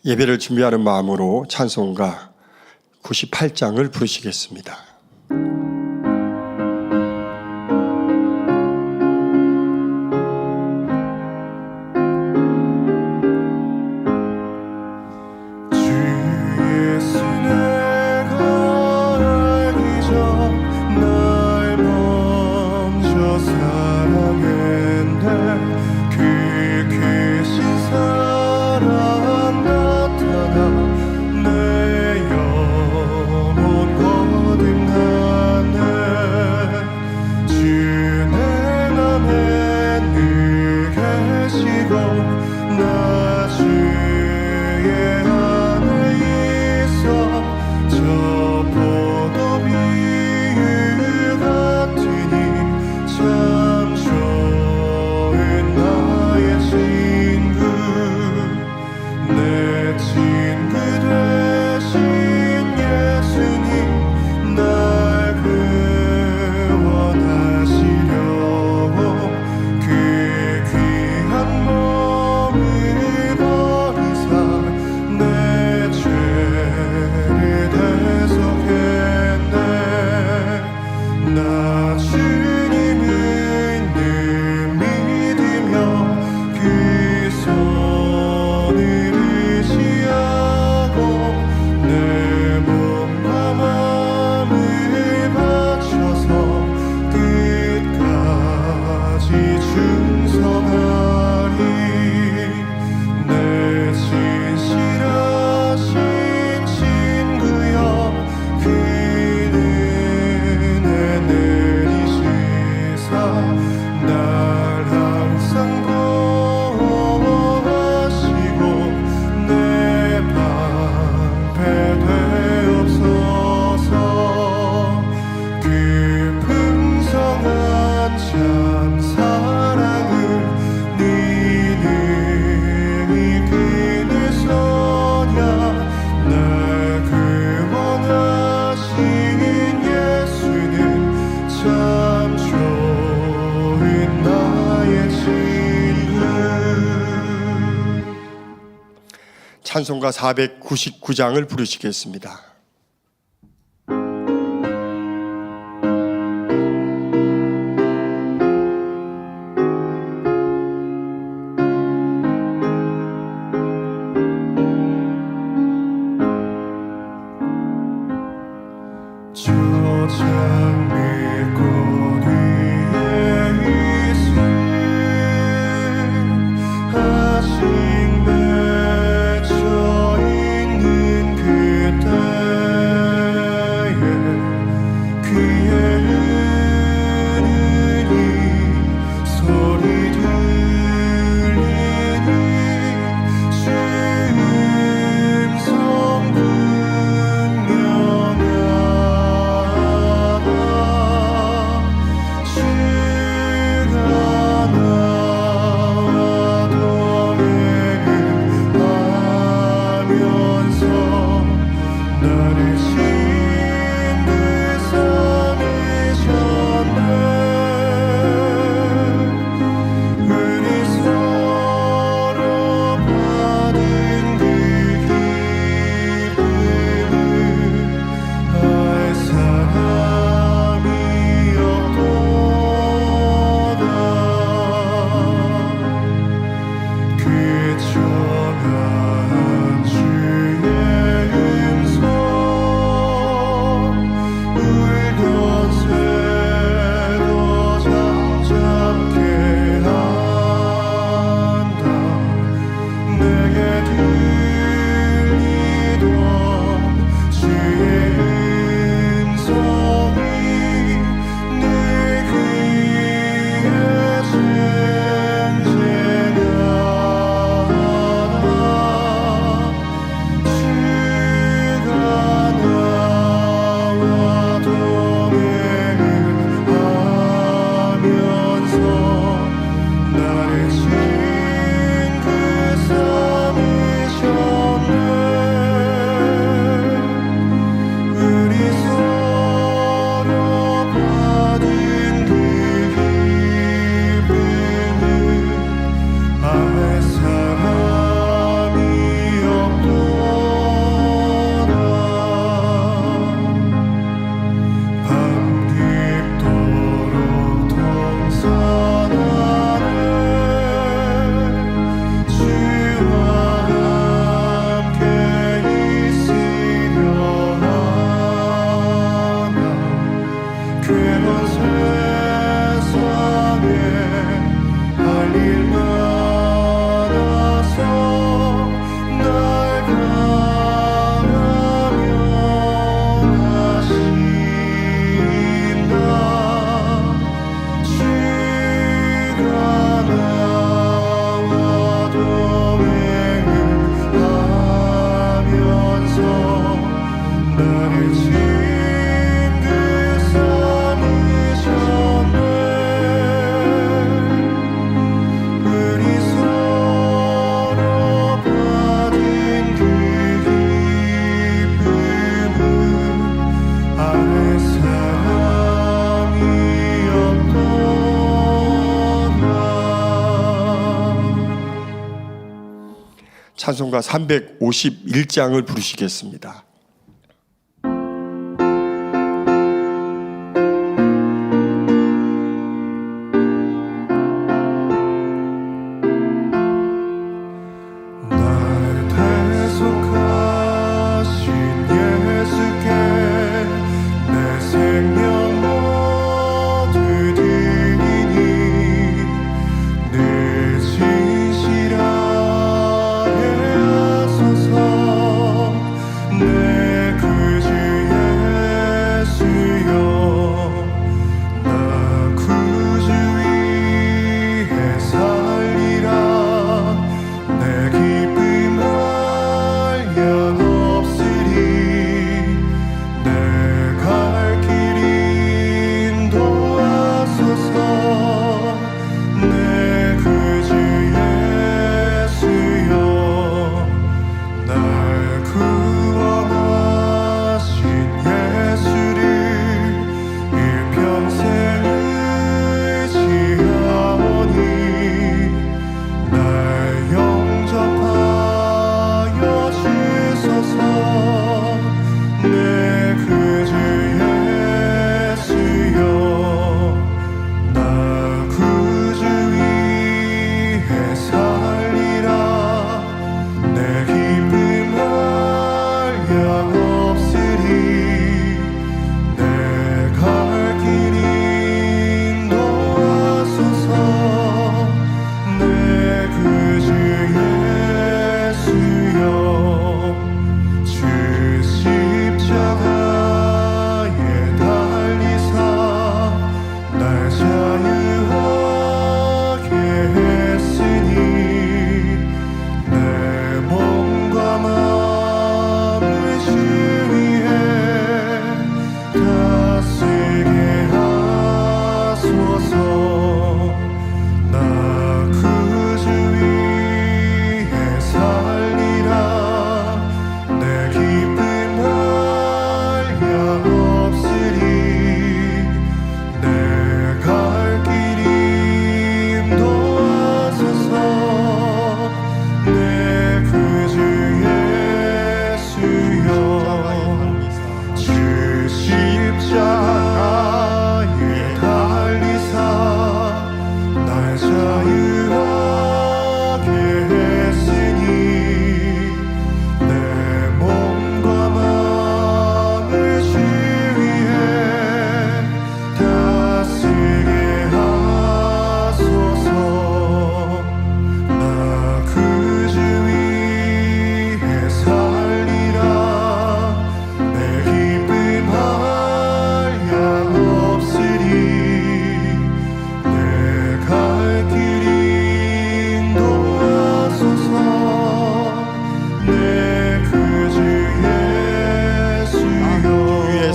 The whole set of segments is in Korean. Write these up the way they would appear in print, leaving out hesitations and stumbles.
예배를 준비하는 마음으로 찬송가 98장을 부르시겠습니다. 찬송가 499장을 부르시겠습니다. 하신 배 저 있는 그때 찬송가 351장을 부르시겠습니다.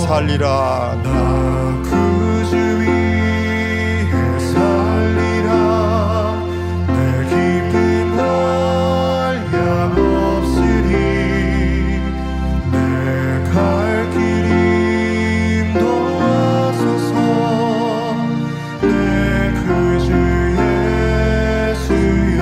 살리라. 나 그 주 위에 살리라. 내 기쁨 한량 없으리. 내 갈 길 인도하소서. 내 그 주 예수여.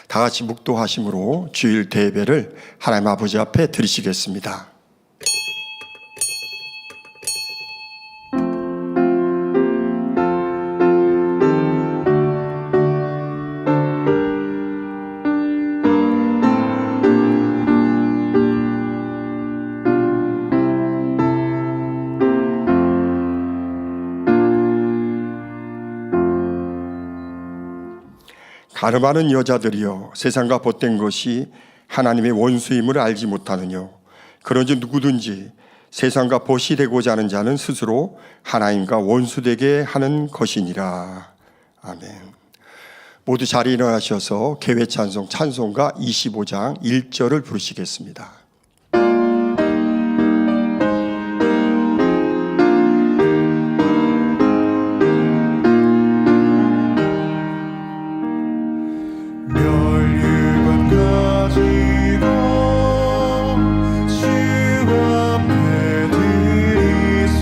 다 같이 묵도하심으로 주일 대배를 하나님 아버지 앞에 드리시겠습니다. 가늠하는 여자들이여, 세상과 벗된 것이 하나님의 원수임을 알지 못하느뇨. 그런지 누구든지 세상과 벗이 되고자 하는 자는 스스로 하나님과 원수되게 하는 것이니라. 아멘. 모두 자리에 일어나셔서 개회 찬송 찬송가 25장 1절을 부르시겠습니다. 주 앞에 드리세.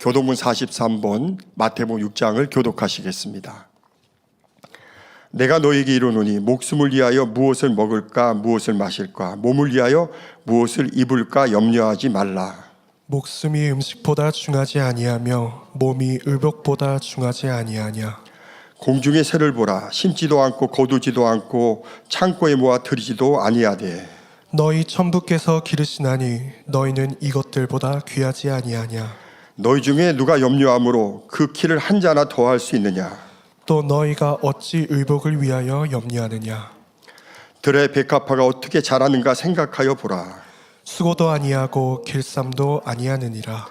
교도문 43번 마태복음 6장을 교독하시겠습니다. 내가 너에게 이르노니 목숨을 위하여 무엇을 먹을까 무엇을 마실까 몸을 위하여 무엇을 입을까 염려하지 말라. 목숨이 음식보다 중하지 아니하며 몸이 의복보다 중하지 아니하냐. 공중의 새를 보라. 심지도 않고 거두지도 않고 창고에 모아 들이지도 아니하되 너희 천부께서 기르시나니 너희는 이것들보다 귀하지 아니하냐. 너희 중에 누가 염려함으로 그 키를 한 자나 더할 수 있느냐. 또 너희가 어찌 의복을 위하여 염려하느냐. 들의 백합화가 어떻게 자라는가 생각하여 보라. 수고도 아니하고 길쌈도 아니하느니라.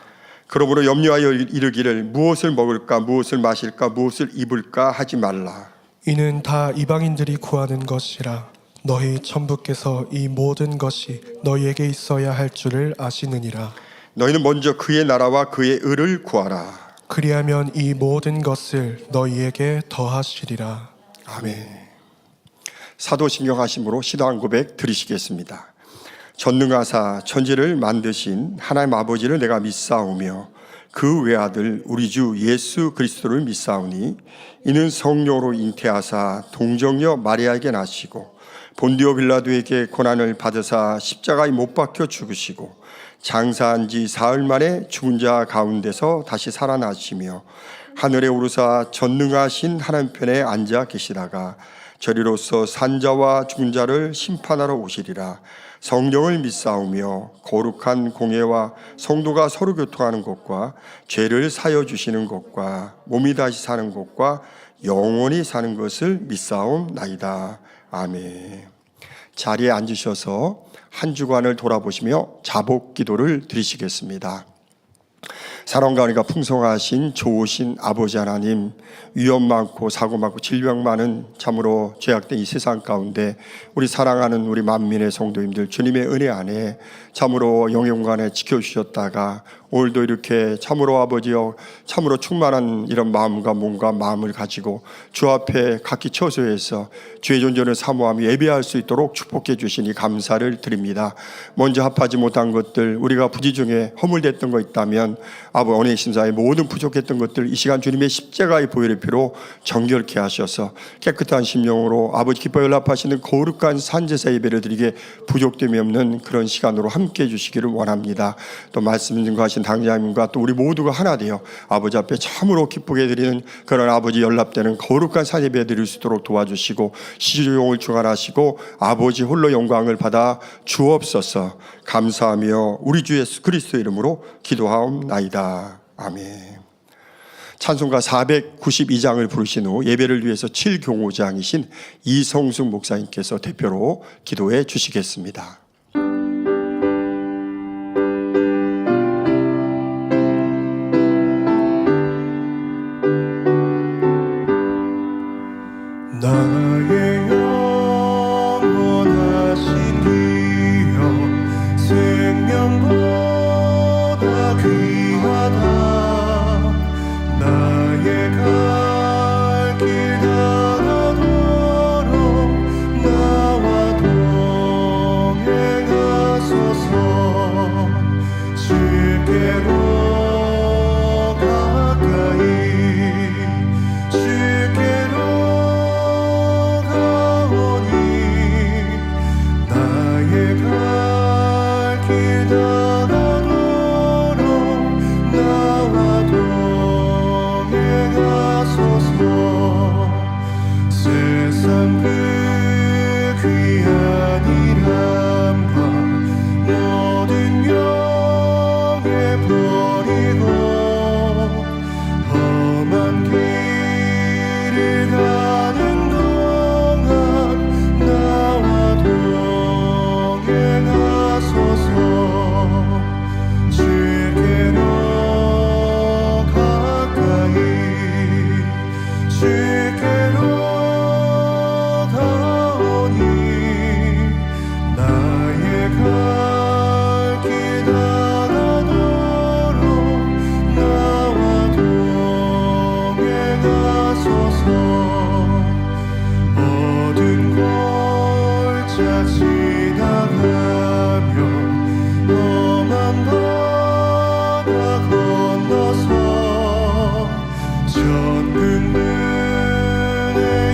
그러므로 염려하여 이르기를 무엇을 먹을까 무엇을 마실까 무엇을 입을까 하지 말라. 이는 다 이방인들이 구하는 것이라. 너희 천부께서 이 모든 것이 너희에게 있어야 할 줄을 아시느니라. 너희는 먼저 그의 나라와 그의 의를 구하라. 그리하면 이 모든 것을 너희에게 더하시리라. 아멘. 사도신경 하심으로 시도한 고백 드리시겠습니다. 전능하사 천지를 만드신 하나님 아버지를 내가 믿사오며 그 외아들 우리 주 예수 그리스도를 믿사오니 이는 성령으로 잉태하사 동정녀 마리아에게 나시고 본디오 빌라도에게 고난을 받으사 십자가에 못 박혀 죽으시고 장사한 지 사흘 만에 죽은 자 가운데서 다시 살아나시며 하늘에 오르사 전능하신 하나님 편에 앉아 계시다가 저리로서 산자와 죽은 자를 심판하러 오시리라. 성령을 믿사오며 거룩한 공예와 성도가 서로 교통하는 것과 죄를 사여 주시는 것과 몸이 다시 사는 것과 영원히 사는 것을 믿사옵나이다. 아멘. 자리에 앉으셔서 한 주간을 돌아보시며 자복 기도를 드리시겠습니다. 사랑과 은혜가 풍성하신 좋으신 아버지 하나님, 위험 많고 사고 많고 질병 많은 참으로 죄악된 이 세상 가운데 우리 사랑하는 우리 만민의 성도님들 주님의 은혜 안에 참으로 영영간에 지켜주셨다가 오늘도 이렇게 참으로 아버지여 참으로 충만한 이런 마음과 몸과 마음을 가지고 주 앞에 각기 처소에서 주의 존재를 사모하며 예배할 수 있도록 축복해 주시니 감사를 드립니다. 먼저 합하지 못한 것들, 우리가 부지 중에 허물됐던 거 있다면 아버지 은혜의 심사에 모든 부족했던 것들 이 시간 주님의 십자가의 보혈의 피로 정결케 하셔서 깨끗한 심령으로 아버지 기뻐 연락하시는 거룩한 산제사 예배를 드리게 부족됨이 없는 그런 시간으로 함께 해주시기를 원합니다. 또 말씀 증거하신 당장님과 또 우리 모두가 하나 되어 아버지 앞에 참으로 기쁘게 드리는 그런 아버지 연락되는 거룩한 산 예배 드릴 수 있도록 도와주시고 시주용을 주관하시고 아버지 홀로 영광을 받아 주옵소서. 감사하며 우리 주 예수 그리스도 이름으로 기도하옵나이다. 아멘. 찬송가 492장을 부르신 후 예배를 위해서 7경호장이신 이성숙 목사님께서 대표로 기도해 주시겠습니다. 나의 영원하신 이여 생명보다 귀하다. 나의 갈 길 다가도록 나와 동행하소서. 주께로 가까이 주께로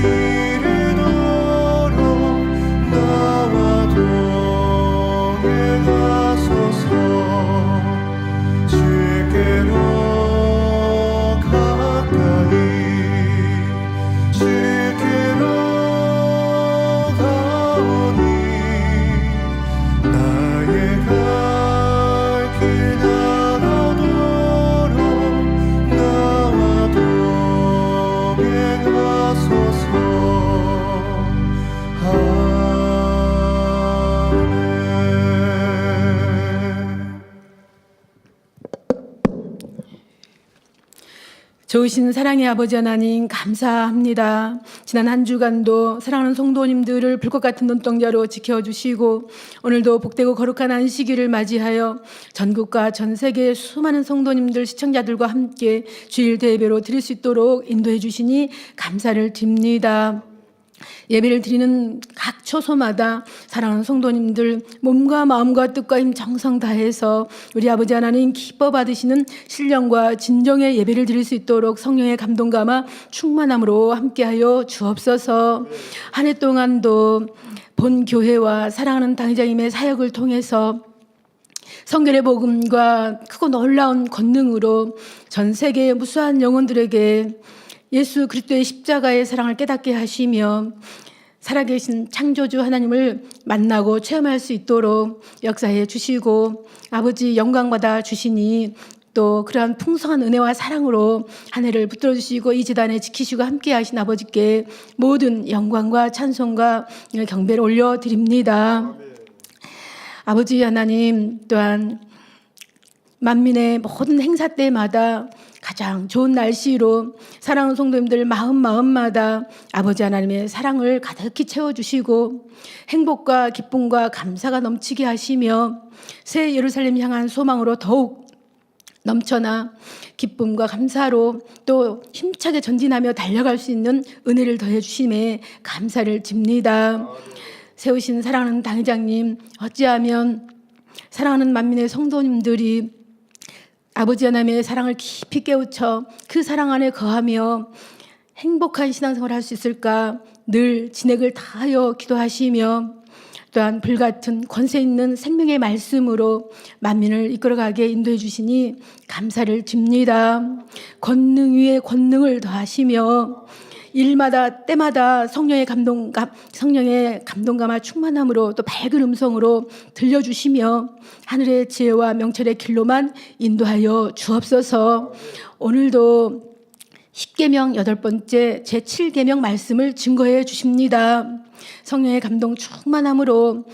이르도록 나와 동행하소서. 주께로 가까이 주께로 가오니 나의 갈 길 나가도록 나와 동행하소서. 아멘. 좋으신 사랑의 아버지 하나님 감사합니다. 지난 한 주간도 사랑하는 성도님들을 불꽃 같은 눈동자로 지켜주시고 오늘도 복되고 거룩한 안식일을 맞이하여 전국과 전 세계 수많은 성도님들 시청자들과 함께 주일 대예배로 드릴 수 있도록 인도해 주시니 감사를 드립니다. 예배를 드리는 각 초소마다 사랑하는 성도님들 몸과 마음과 뜻과 힘 정성 다해서 우리 아버지 하나님 기뻐 받으시는 신령과 진정의 예배를 드릴 수 있도록 성령의 감동 감화 충만함으로 함께하여 주옵소서. 한 해 동안도 본 교회와 사랑하는 당회장님의 사역을 통해서 성결의 복음과 크고 놀라운 권능으로 전 세계의 무수한 영혼들에게 예수 그리스도의 십자가의 사랑을 깨닫게 하시며 살아계신 창조주 하나님을 만나고 체험할 수 있도록 역사해 주시고 아버지 영광받아 주시니 또 그러한 풍성한 은혜와 사랑으로 한 해를 붙들어 주시고 이 재단에 지키시고 함께 하신 아버지께 모든 영광과 찬송과 경배를 올려드립니다. 아버지 하나님 또한 만민의 모든 행사 때마다 가장 좋은 날씨로 사랑하는 성도님들 마음마다 아버지 하나님의 사랑을 가득히 채워주시고 행복과 기쁨과 감사가 넘치게 하시며 새 예루살렘 향한 소망으로 더욱 넘쳐나 기쁨과 감사로 또 힘차게 전진하며 달려갈 수 있는 은혜를 더해 주심에 감사를 드립니다. 세우신 사랑하는 당회장님, 어찌하면 사랑하는 만민의 성도님들이 아버지 하나님의 사랑을 깊이 깨우쳐 그 사랑 안에 거하며 행복한 신앙생활을 할 수 있을까 늘 진액을 다하여 기도하시며 또한 불같은 권세 있는 생명의 말씀으로 만민을 이끌어가게 인도해 주시니 감사를 드립니다. 권능 위에 권능을 더하시며 일마다 때마다 성령의 감동감화 충만함으로 또 밝은 음성으로 들려주시며 하늘의 지혜와 명철의 길로만 인도하여 주옵소서. 오늘도 10계명 8번째 제7계명 말씀을 증거해 주십니다. 성령의 감동 충만함으로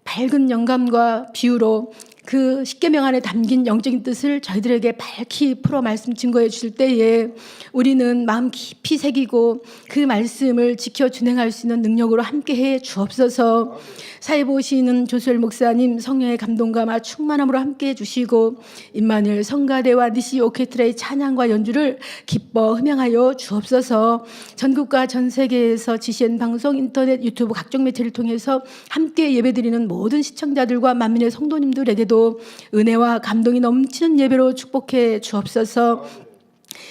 밝은 영감과 비유로 그 10계명 안에 담긴 영적인 뜻을 저희들에게 밝히 풀어 말씀 증거해 주실 때에 우리는 마음 깊이 새기고 그 말씀을 지켜 준행할 수 있는 능력으로 함께해 주옵소서. 사회 보시는 조수열 목사님 성령의 감동감화 충만함으로 함께해 주시고 임마누엘 성가대와 니시 오케스트라의 찬양과 연주를 기뻐 흠양하여 주옵소서. 전국과 전 세계에서 GCN 방송, 인터넷, 유튜브 각종 매체를 통해서 함께 예배드리는 모든 시청자들과 만민의 성도님들에게도 은혜와 감동이 넘치는 예배로 축복해 주옵소서.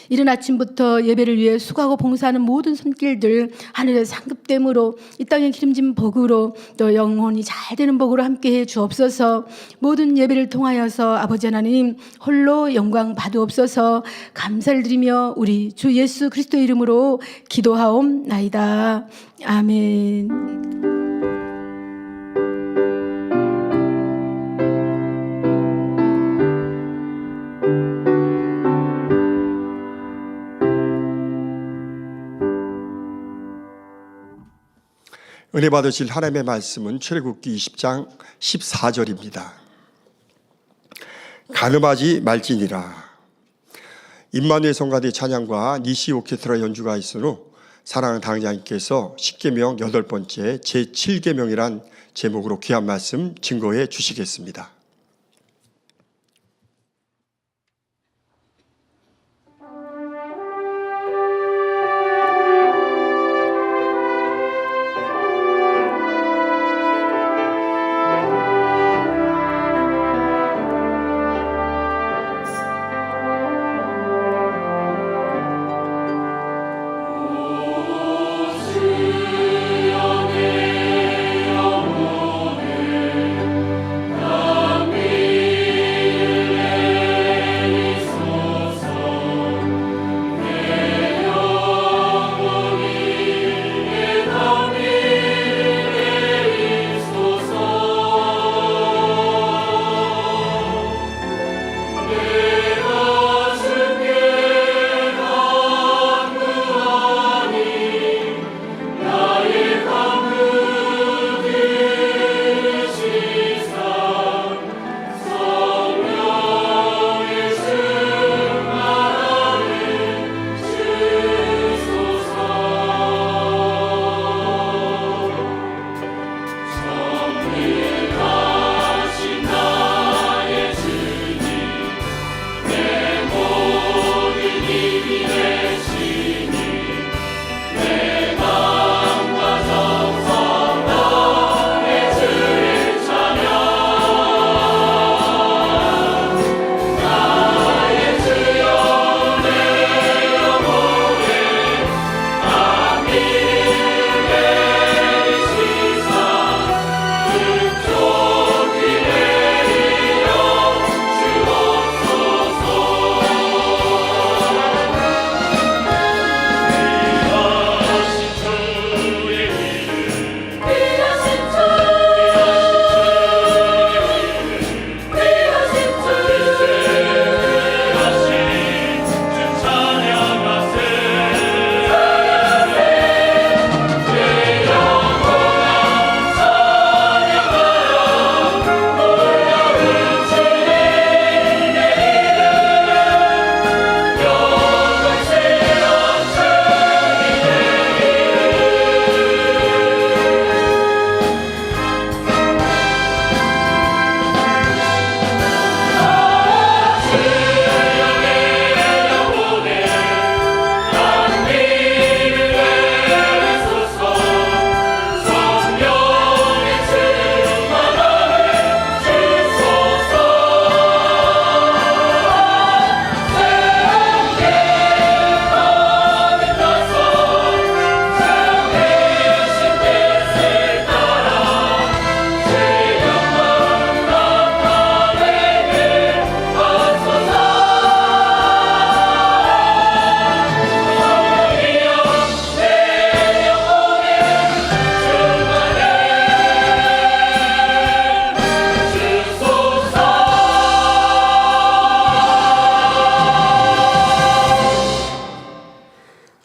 이른 아침부터 예배를 위해 수고하고 봉사하는 모든 손길들 하늘의 상급됨으로 이 땅의 기름진 복으로 또 영혼이 잘 되는 복으로 함께해 주옵소서. 모든 예배를 통하여서 아버지 하나님 홀로 영광 받으옵소서. 감사를 드리며 우리 주 예수 그리스도의 이름으로 기도하옵나이다. 아멘. 은혜 받으실 하나님의 말씀은 출애굽기 20장 14절입니다. 가늠하지 말지니라. 임마누엘 성가대 찬양과 니시 오케스트라 연주가 있으므로 사랑하는 당장님께서 10계명 8번째 제7계명이란 제목으로 귀한 말씀 증거해 주시겠습니다. 오직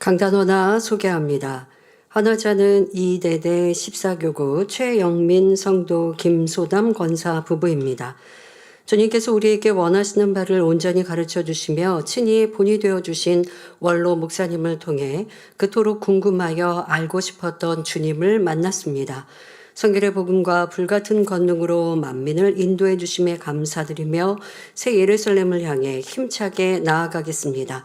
강단원아 소개합니다. 헌화자는 이대대 14교구 최영민 성도 김소담 권사 부부입니다. 주님께서 우리에게 원하시는 바를 온전히 가르쳐 주시며 친히 본이 되어 주신 원로 목사님을 통해 그토록 궁금하여 알고 싶었던 주님을 만났습니다. 성결의 복음과 불같은 권능으로 만민을 인도해 주심에 감사드리며 새 예루살렘을 향해 힘차게 나아가겠습니다.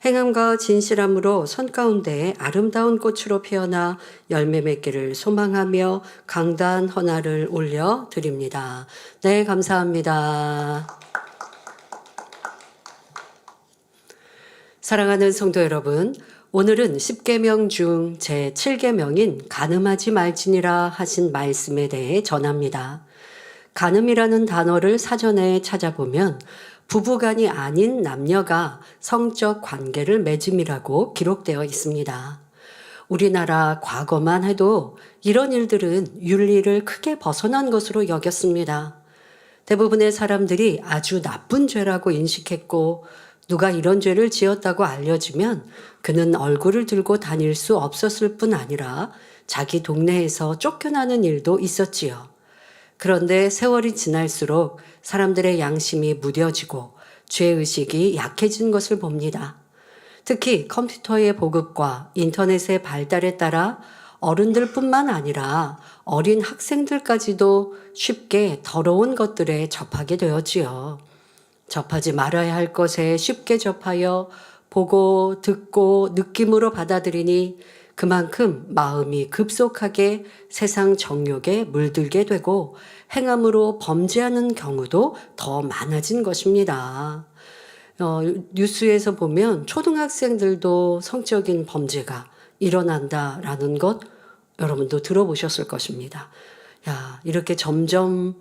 행함과 진실함으로 선 가운데 아름다운 꽃으로 피어나 열매 맺기를 소망하며 강단 헌화를 올려드립니다. 네, 감사합니다. 사랑하는 성도 여러분, 오늘은 10계명 중 제7계명인 간음하지 말지니라 하신 말씀에 대해 전합니다. 간음이라는 단어를 사전에 찾아보면 부부간이 아닌 남녀가 성적 관계를 맺음이라고 기록되어 있습니다. 우리나라 과거만 해도 이런 일들은 윤리를 크게 벗어난 것으로 여겼습니다. 대부분의 사람들이 아주 나쁜 죄라고 인식했고 누가 이런 죄를 지었다고 알려지면 그는 얼굴을 들고 다닐 수 없었을 뿐 아니라 자기 동네에서 쫓겨나는 일도 있었지요. 그런데 세월이 지날수록 사람들의 양심이 무뎌지고 죄의식이 약해진 것을 봅니다. 특히 컴퓨터의 보급과 인터넷의 발달에 따라 어른들뿐만 아니라 어린 학생들까지도 쉽게 더러운 것들에 접하게 되었지요. 접하지 말아야 할 것에 쉽게 접하여 보고 듣고 느낌으로 받아들이니 그만큼 마음이 급속하게 세상 정욕에 물들게 되고 행함으로 범죄하는 경우도 더 많아진 것입니다. 뉴스에서 보면 초등학생들도 성적인 범죄가 일어난다라는 것 여러분도 들어보셨을 것입니다. 야, 이렇게 점점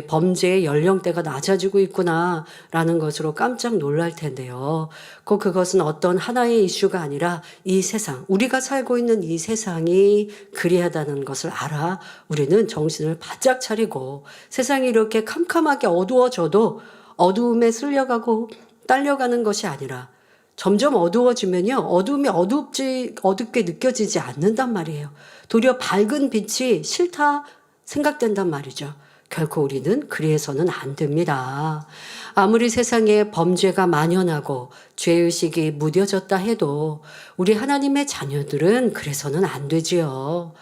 범죄의 연령대가 낮아지고 있구나라는 것으로 깜짝 놀랄 텐데요. 꼭 그것은 어떤 하나의 이슈가 아니라 이 세상, 우리가 살고 있는 이 세상이 그리하다는 것을 알아 우리는 정신을 바짝 차리고 세상이 이렇게 캄캄하게 어두워져도 어두움에 쓸려가고 딸려가는 것이 아니라 점점 어두워지면요. 어두움이 어둡게 느껴지지 않는단 말이에요. 도리어 밝은 빛이 싫다 생각된단 말이죠. 결코 우리는 그리해서는 안 됩니다. 아무리 세상에 범죄가 만연하고 죄의식이 무뎌졌다 해도 우리 하나님의 자녀들은 그래서는 안 되지요.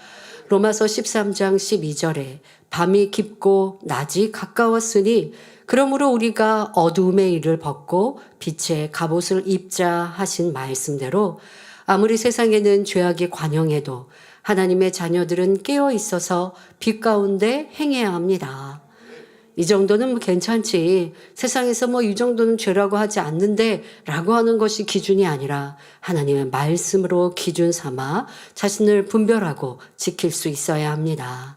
로마서 13장 12절에 밤이 깊고 낮이 가까웠으니 그러므로 우리가 어두움의 일을 벗고 빛의 갑옷을 입자 하신 말씀대로 아무리 세상에는 죄악이 관영해도 하나님의 자녀들은 깨어 있어서 빛 가운데 행해야 합니다. 이 정도는 괜찮지. 세상에서 이 정도는 죄라고 하지 않는데 라고 하는 것이 기준이 아니라 하나님의 말씀으로 기준 삼아 자신을 분별하고 지킬 수 있어야 합니다.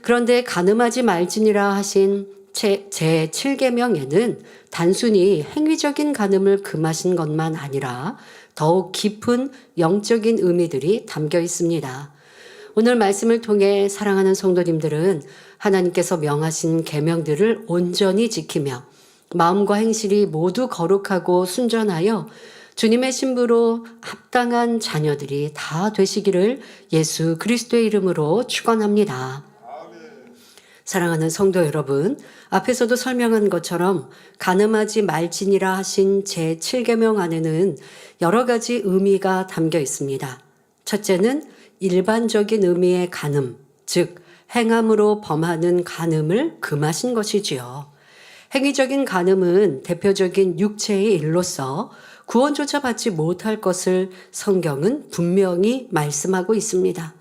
그런데 간음하지 말지니라 하신 제7계명에는 단순히 행위적인 간음을 금하신 것만 아니라 더욱 깊은 영적인 의미들이 담겨 있습니다. 오늘 말씀을 통해 사랑하는 성도님들은 하나님께서 명하신 계명들을 온전히 지키며 마음과 행실이 모두 거룩하고 순전하여 주님의 신부로 합당한 자녀들이 다 되시기를 예수 그리스도의 이름으로 축원합니다. 사랑하는 성도 여러분, 앞에서도 설명한 것처럼 간음하지 말지니라 하신 제7계명 안에는 여러 가지 의미가 담겨 있습니다. 첫째는 일반적인 의미의 간음, 즉 행함으로 범하는 간음을 금하신 것이지요. 행위적인 간음은 대표적인 육체의 일로서 구원조차 받지 못할 것을 성경은 분명히 말씀하고 있습니다.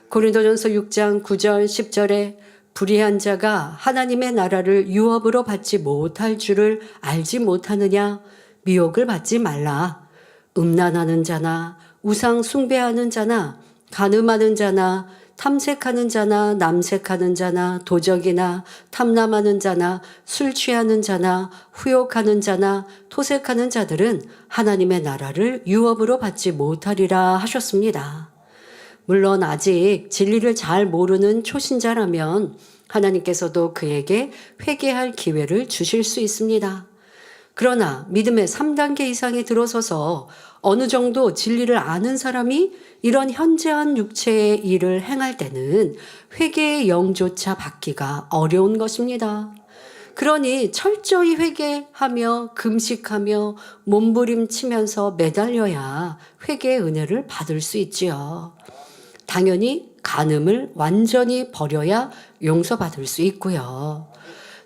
고린도전서 6장 9절 10절에 불의한 자가 하나님의 나라를 유업으로 받지 못할 줄을 알지 못하느냐? 미혹을 받지 말라. 음란하는 자나 우상 숭배하는 자나 간음하는 자나 탐색하는 자나 남색하는 자나 도적이나 탐남하는 자나 술 취하는 자나 후욕하는 자나 토색하는 자들은 하나님의 나라를 유업으로 받지 못하리라 하셨습니다. 물론 아직 진리를 잘 모르는 초신자라면 하나님께서도 그에게 회개할 기회를 주실 수 있습니다. 그러나 믿음의 3단계 이상에 들어서서 어느 정도 진리를 아는 사람이 이런 현재한 육체의 일을 행할 때는 회개의 영조차 받기가 어려운 것입니다. 그러니 철저히 회개하며 금식하며 몸부림치면서 매달려야 회개의 은혜를 받을 수 있지요. 당연히 간음을 완전히 버려야 용서받을 수 있고요.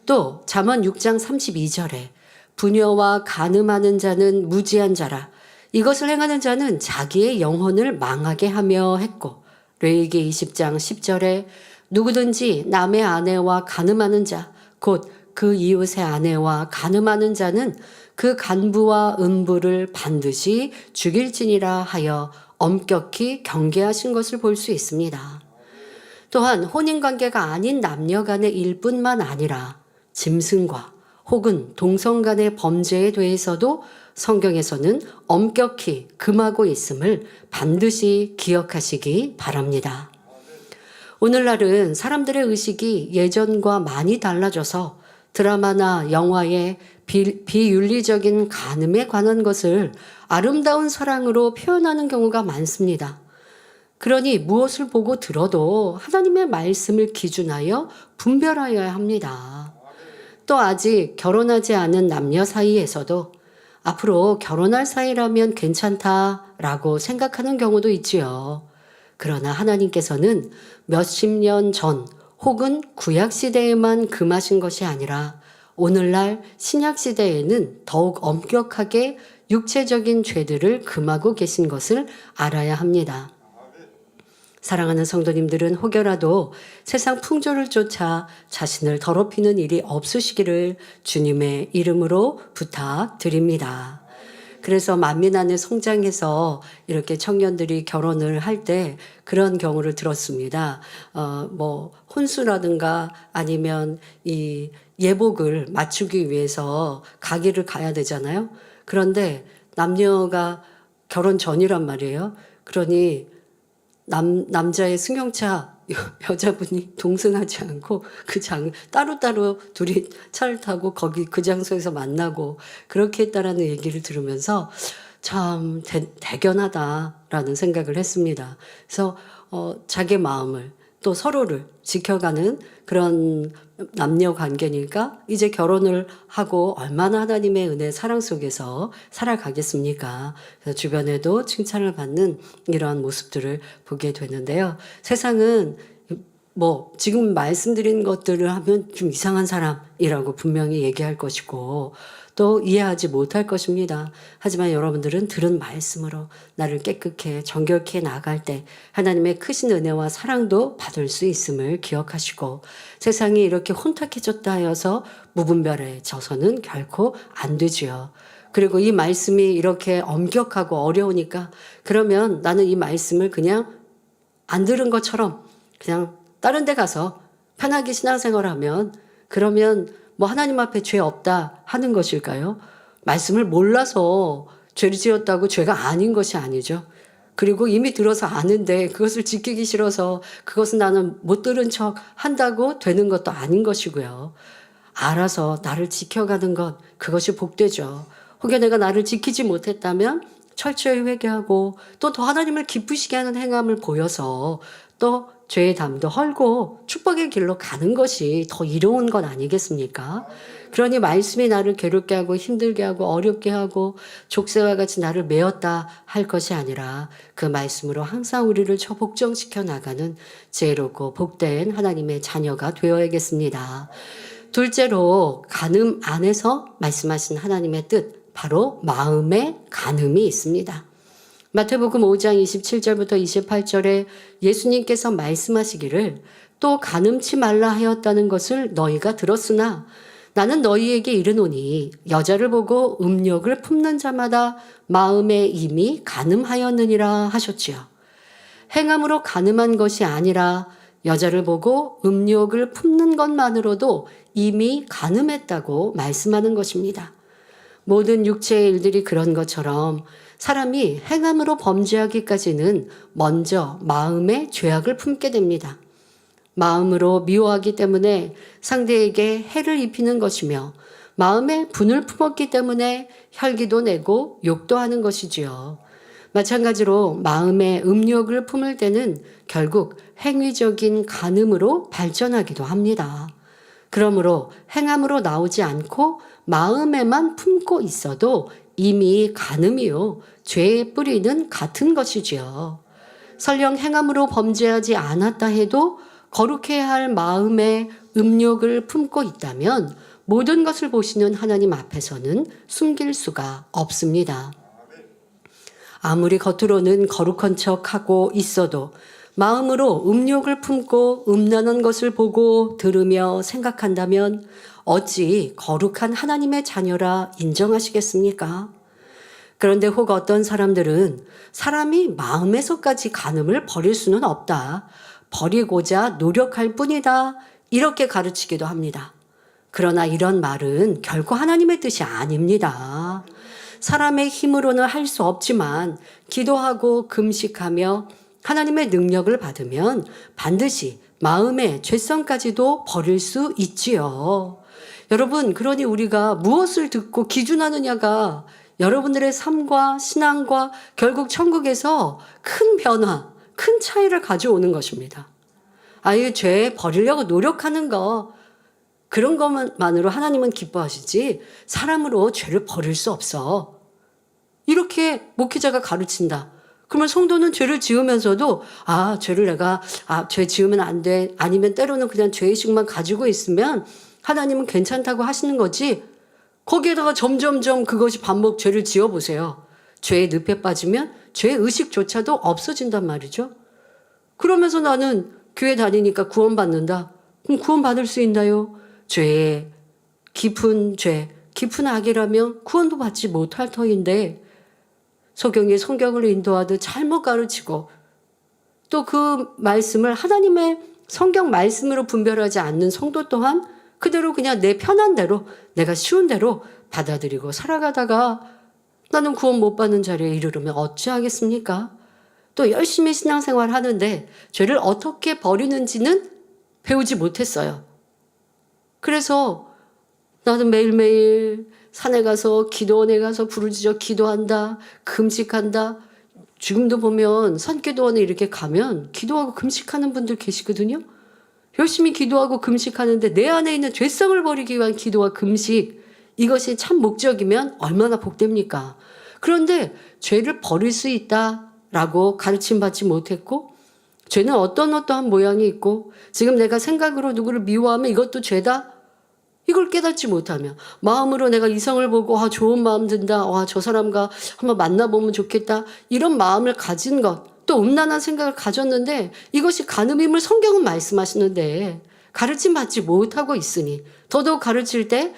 또 잠언 6장 32절에 부녀와 간음하는 자는 무지한 자라 이것을 행하는 자는 자기의 영혼을 망하게 하며 했고, 레위기 20장 10절에 누구든지 남의 아내와 간음하는 자 곧 그 이웃의 아내와 간음하는 자는 그 간부와 음부를 반드시 죽일지니라 하여 엄격히 경계하신 것을 볼 수 있습니다. 또한 혼인관계가 아닌 남녀 간의 일뿐만 아니라 짐승과 혹은 동성 간의 범죄에 대해서도 성경에서는 엄격히 금하고 있음을 반드시 기억하시기 바랍니다. 오늘날은 사람들의 의식이 예전과 많이 달라져서 드라마나 영화의 비윤리적인 간음에 관한 것을 아름다운 사랑으로 표현하는 경우가 많습니다. 그러니 무엇을 보고 들어도 하나님의 말씀을 기준하여 분별하여야 합니다. 또 아직 결혼하지 않은 남녀 사이에서도 앞으로 결혼할 사이라면 괜찮다라고 생각하는 경우도 있지요. 그러나 하나님께서는 몇십 년 전 혹은 구약시대에만 금하신 것이 아니라 오늘날 신약시대에는 더욱 엄격하게 육체적인 죄들을 금하고 계신 것을 알아야 합니다. 사랑하는 성도님들은 혹여라도 세상 풍조를 쫓아 자신을 더럽히는 일이 없으시기를 주님의 이름으로 부탁드립니다. 그래서 만민안에 성장해서 이렇게 청년들이 결혼을 할 때 그런 경우를 들었습니다. 혼수라든가 아니면 이 예복을 맞추기 위해서 가게를 가야 되잖아요. 그런데 남녀가 결혼 전이란 말이에요. 그러니 남자의 승용차 여자분이 동승하지 않고 따로따로 둘이 차를 타고 거기 그 장소에서 만나고 그렇게 했다라는 얘기를 들으면서 참 대견하다라는 생각을 했습니다. 그래서 자기 마음을 또 서로를 지켜가는 그런 남녀 관계니까 이제 결혼을 하고 얼마나 하나님의 은혜 사랑 속에서 살아가겠습니까? 그래서 주변에도 칭찬을 받는 이러한 모습들을 보게 되는데요. 세상은 지금 말씀드린 것들을 하면 좀 이상한 사람이라고 분명히 얘기할 것이고 또 이해하지 못할 것입니다. 하지만 여러분들은 들은 말씀으로 나를 깨끗게 정결케 나아갈 때 하나님의 크신 은혜와 사랑도 받을 수 있음을 기억하시고 세상이 이렇게 혼탁해졌다 하여서 무분별해져서는 결코 안 되지요. 그리고 이 말씀이 이렇게 엄격하고 어려우니까 그러면 나는 이 말씀을 그냥 안 들은 것처럼 그냥 다른 데 가서 편하게 신앙생활을 하면 그러면 하나님 앞에 죄 없다 하는 것일까요? 말씀을 몰라서 죄를 지었다고 죄가 아닌 것이 아니죠. 그리고 이미 들어서 아는데 그것을 지키기 싫어서 그것은 나는 못 들은 척 한다고 되는 것도 아닌 것이고요. 알아서 나를 지켜가는 것, 그것이 복되죠. 혹여 내가 나를 지키지 못했다면 철저히 회개하고 또 더 하나님을 기쁘시게 하는 행함을 보여서 또 죄의 담도 헐고 축복의 길로 가는 것이 더 이로운 것 아니겠습니까? 그러니 말씀이 나를 괴롭게 하고 힘들게 하고 어렵게 하고 족쇄와 같이 나를 메었다 할 것이 아니라 그 말씀으로 항상 우리를 복종시켜 나가는 지혜롭고 복된 하나님의 자녀가 되어야겠습니다. 둘째로 간음 안에서 말씀하신 하나님의 뜻, 바로 마음의 간음이 있습니다. 마태복음 5장 27절부터 28절에 예수님께서 말씀하시기를 또 간음치 말라 하였다는 것을 너희가 들었으나 나는 너희에게 이르노니 여자를 보고 음욕을 품는 자마다 마음에 이미 간음하였느니라 하셨지요. 행함으로 간음한 것이 아니라 여자를 보고 음욕을 품는 것만으로도 이미 간음했다고 말씀하는 것입니다. 모든 육체의 일들이 그런 것처럼 사람이 행함으로 범죄하기까지는 먼저 마음에 죄악을 품게 됩니다. 마음으로 미워하기 때문에 상대에게 해를 입히는 것이며 마음에 분을 품었기 때문에 혈기도 내고 욕도 하는 것이지요. 마찬가지로 마음에 음욕을 품을 때는 결국 행위적인 간음으로 발전하기도 합니다. 그러므로 행함으로 나오지 않고 마음에만 품고 있어도 이미 간음이요, 죄의 뿌리는 같은 것이지요. 설령 행함으로 범죄하지 않았다 해도 거룩해야 할 마음에 음욕을 품고 있다면 모든 것을 보시는 하나님 앞에서는 숨길 수가 없습니다. 아무리 겉으로는 거룩한 척하고 있어도 마음으로 음욕을 품고 음란한 것을 보고 들으며 생각한다면 어찌 거룩한 하나님의 자녀라 인정하시겠습니까? 그런데 혹 어떤 사람들은 사람이 마음에서까지 간음을 버릴 수는 없다. 버리고자 노력할 뿐이다. 이렇게 가르치기도 합니다. 그러나 이런 말은 결코 하나님의 뜻이 아닙니다. 사람의 힘으로는 할 수 없지만 기도하고 금식하며 하나님의 능력을 받으면 반드시 마음의 죄성까지도 버릴 수 있지요. 여러분, 그러니 우리가 무엇을 듣고 기준하느냐가 여러분들의 삶과 신앙과 결국 천국에서 큰 변화, 큰 차이를 가져오는 것입니다. 아예 죄 버리려고 노력하는 거, 그런 것만으로 하나님은 기뻐하시지 사람으로 죄를 버릴 수 없어. 이렇게 목회자가 가르친다. 그러면 성도는 죄를 지으면서도 죄를 내가 죄 지으면 안 돼. 아니면 때로는 그냥 죄의식만 가지고 있으면 하나님은 괜찮다고 하시는 거지. 거기에다가 점점점 그것이 반복 죄를 지어보세요. 죄의 늪에 빠지면 죄의식조차도 없어진단 말이죠. 그러면서 나는 교회 다니니까 구원받는다. 그럼 구원받을 수 있나요? 죄의 깊은 죄, 깊은 악이라면 구원도 받지 못할 터인데 소경이 성경을 인도하듯 잘못 가르치고 또 그 말씀을 하나님의 성경 말씀으로 분별하지 않는 성도 또한 그대로 그냥 내 편한 대로 내가 쉬운 대로 받아들이고 살아가다가 나는 구원 못 받는 자리에 이르르면 어찌하겠습니까? 또 열심히 신앙생활 하는데 죄를 어떻게 버리는지는 배우지 못했어요. 그래서 나는 매일매일 산에 가서 기도원에 가서 부르짖어 기도한다. 금식한다. 지금도 보면 산기도원에 이렇게 가면 기도하고 금식하는 분들 계시거든요. 열심히 기도하고 금식하는데 내 안에 있는 죄성을 버리기 위한 기도와 금식, 이것이 참 목적이면 얼마나 복됩니까? 그런데 죄를 버릴 수 있다라고 가르침받지 못했고 죄는 어떠한 모양이 있고 지금 내가 생각으로 누구를 미워하면 이것도 죄다? 이걸 깨닫지 못하면 마음으로 내가 이성을 보고 좋은 마음 든다. 저 사람과 한번 만나보면 좋겠다. 이런 마음을 가진 것, 또 음란한 생각을 가졌는데 이것이 간음임을 성경은 말씀하시는데 가르침 받지 못하고 있으니 더더욱 가르칠 때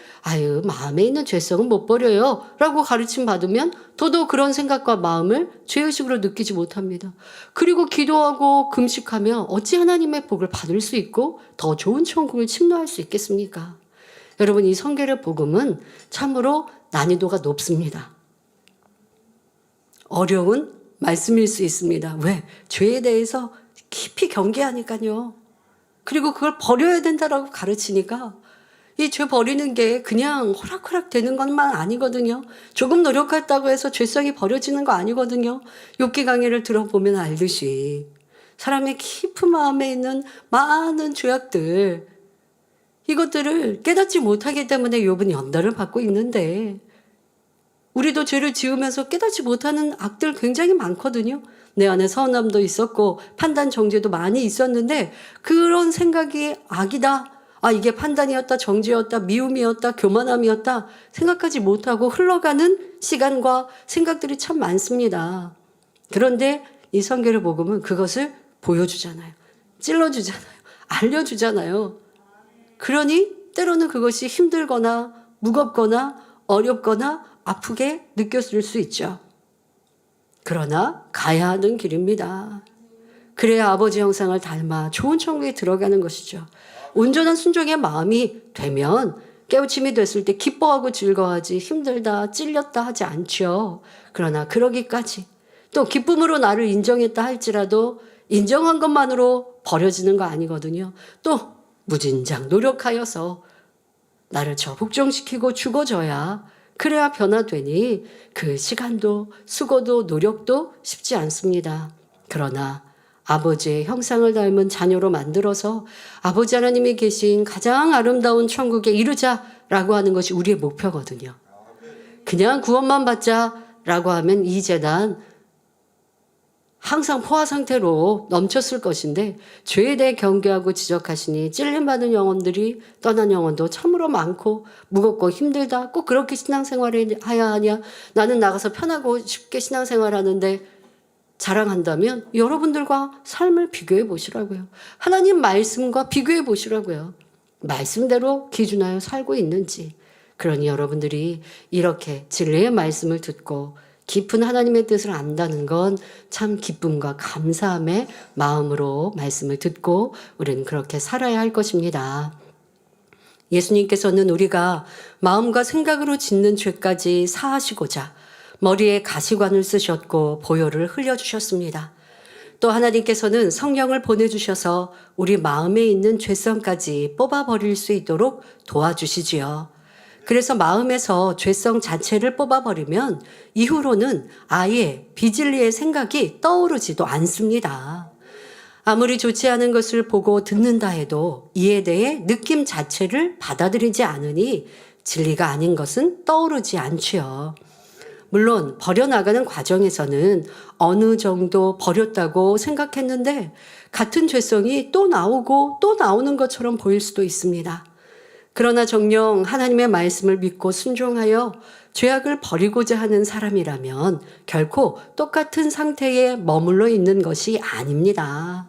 마음에 있는 죄성은 못 버려요 라고 가르침 받으면 더더욱 그런 생각과 마음을 죄의식으로 느끼지 못합니다. 그리고 기도하고 금식하며 어찌 하나님의 복을 받을 수 있고 더 좋은 천국을 침노할 수 있겠습니까? 여러분, 이 성결의 복음은 참으로 난이도가 높습니다. 어려운 말씀일 수 있습니다. 왜? 죄에 대해서 깊이 경계하니까요. 그리고 그걸 버려야 된다라고 가르치니까 이 죄 버리는 게 그냥 호락호락 되는 것만 아니거든요. 조금 노력했다고 해서 죄성이 버려지는 거 아니거든요. 욥기 강의를 들어보면 알듯이 사람의 깊은 마음에 있는 많은 죄악들, 이것들을 깨닫지 못하기 때문에 욥은 연단을 받고 있는데 우리도 죄를 지으면서 깨닫지 못하는 악들 굉장히 많거든요. 내 안에 서운함도 있었고 판단 정죄도 많이 있었는데 그런 생각이 악이다. 이게 판단이었다, 정죄였다, 미움이었다, 교만함이었다 생각하지 못하고 흘러가는 시간과 생각들이 참 많습니다. 그런데 이 성결의 복음은 그것을 보여주잖아요. 찔러주잖아요. 알려주잖아요. 그러니 때로는 그것이 힘들거나 무겁거나 어렵거나 아프게 느껴질 수 있죠. 그러나 가야 하는 길입니다. 그래야 아버지 형상을 닮아 좋은 천국에 들어가는 것이죠. 온전한 순종의 마음이 되면 깨우침이 됐을 때 기뻐하고 즐거워하지 힘들다 찔렸다 하지 않죠. 그러나 그러기까지 또 기쁨으로 나를 인정했다 할지라도 인정한 것만으로 버려지는 거 아니거든요. 또 무진장 노력하여서 나를 적응시키고 죽어줘야 그래야 변화되니 그 시간도 수고도 노력도 쉽지 않습니다. 그러나 아버지의 형상을 닮은 자녀로 만들어서 아버지 하나님이 계신 가장 아름다운 천국에 이르자라고 하는 것이 우리의 목표거든요. 그냥 구원만 받자라고 하면 이 재단 항상 포화 상태로 넘쳤을 것인데 죄에 대해 경계하고 지적하시니 찔림받은 영혼들이 떠난 영혼도 참으로 많고 무겁고 힘들다. 꼭 그렇게 신앙생활을 해야 하냐. 나는 나가서 편하고 쉽게 신앙생활하는데 자랑한다면 여러분들과 삶을 비교해 보시라고요. 하나님 말씀과 비교해 보시라고요. 말씀대로 기준하여 살고 있는지. 그러니 여러분들이 이렇게 진리의 말씀을 듣고 깊은 하나님의 뜻을 안다는 건 참 기쁨과 감사함의 마음으로 말씀을 듣고 우리는 그렇게 살아야 할 것입니다. 예수님께서는 우리가 마음과 생각으로 짓는 죄까지 사하시고자 머리에 가시관을 쓰셨고 보혈을 흘려주셨습니다. 또 하나님께서는 성령을 보내주셔서 우리 마음에 있는 죄성까지 뽑아버릴 수 있도록 도와주시지요. 그래서 마음에서 죄성 자체를 뽑아버리면 이후로는 아예 비진리의 생각이 떠오르지도 않습니다. 아무리 좋지 않은 것을 보고 듣는다 해도 이에 대해 느낌 자체를 받아들이지 않으니 진리가 아닌 것은 떠오르지 않지요. 물론 버려나가는 과정에서는 어느 정도 버렸다고 생각했는데 같은 죄성이 또 나오고 또 나오는 것처럼 보일 수도 있습니다. 그러나 정녕 하나님의 말씀을 믿고 순종하여 죄악을 버리고자 하는 사람이라면 결코 똑같은 상태에 머물러 있는 것이 아닙니다.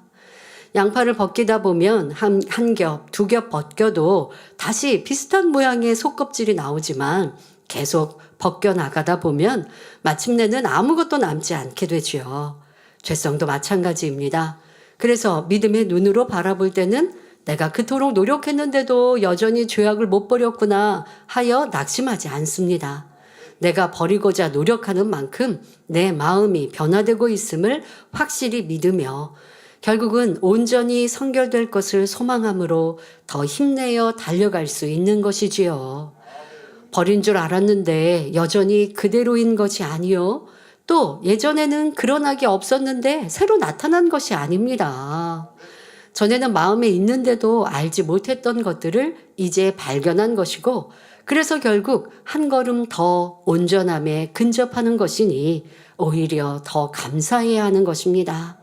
양파를 벗기다 보면 한 겹, 두 겹 벗겨도 다시 비슷한 모양의 속껍질이 나오지만 계속 벗겨나가다 보면 마침내는 아무것도 남지 않게 되지요. 죄성도 마찬가지입니다. 그래서 믿음의 눈으로 바라볼 때는 내가 그토록 노력했는데도 여전히 죄악을 못 버렸구나 하여 낙심하지 않습니다. 내가 버리고자 노력하는 만큼 내 마음이 변화되고 있음을 확실히 믿으며 결국은 온전히 성결될 것을 소망함으로 더 힘내어 달려갈 수 있는 것이지요. 버린 줄 알았는데 여전히 그대로인 것이 아니요. 또 예전에는 그런 악이 없었는데 새로 나타난 것이 아닙니다. 전에는 마음에 있는데도 알지 못했던 것들을 이제 발견한 것이고 그래서 결국 한 걸음 더 온전함에 근접하는 것이니 오히려 더 감사해야 하는 것입니다.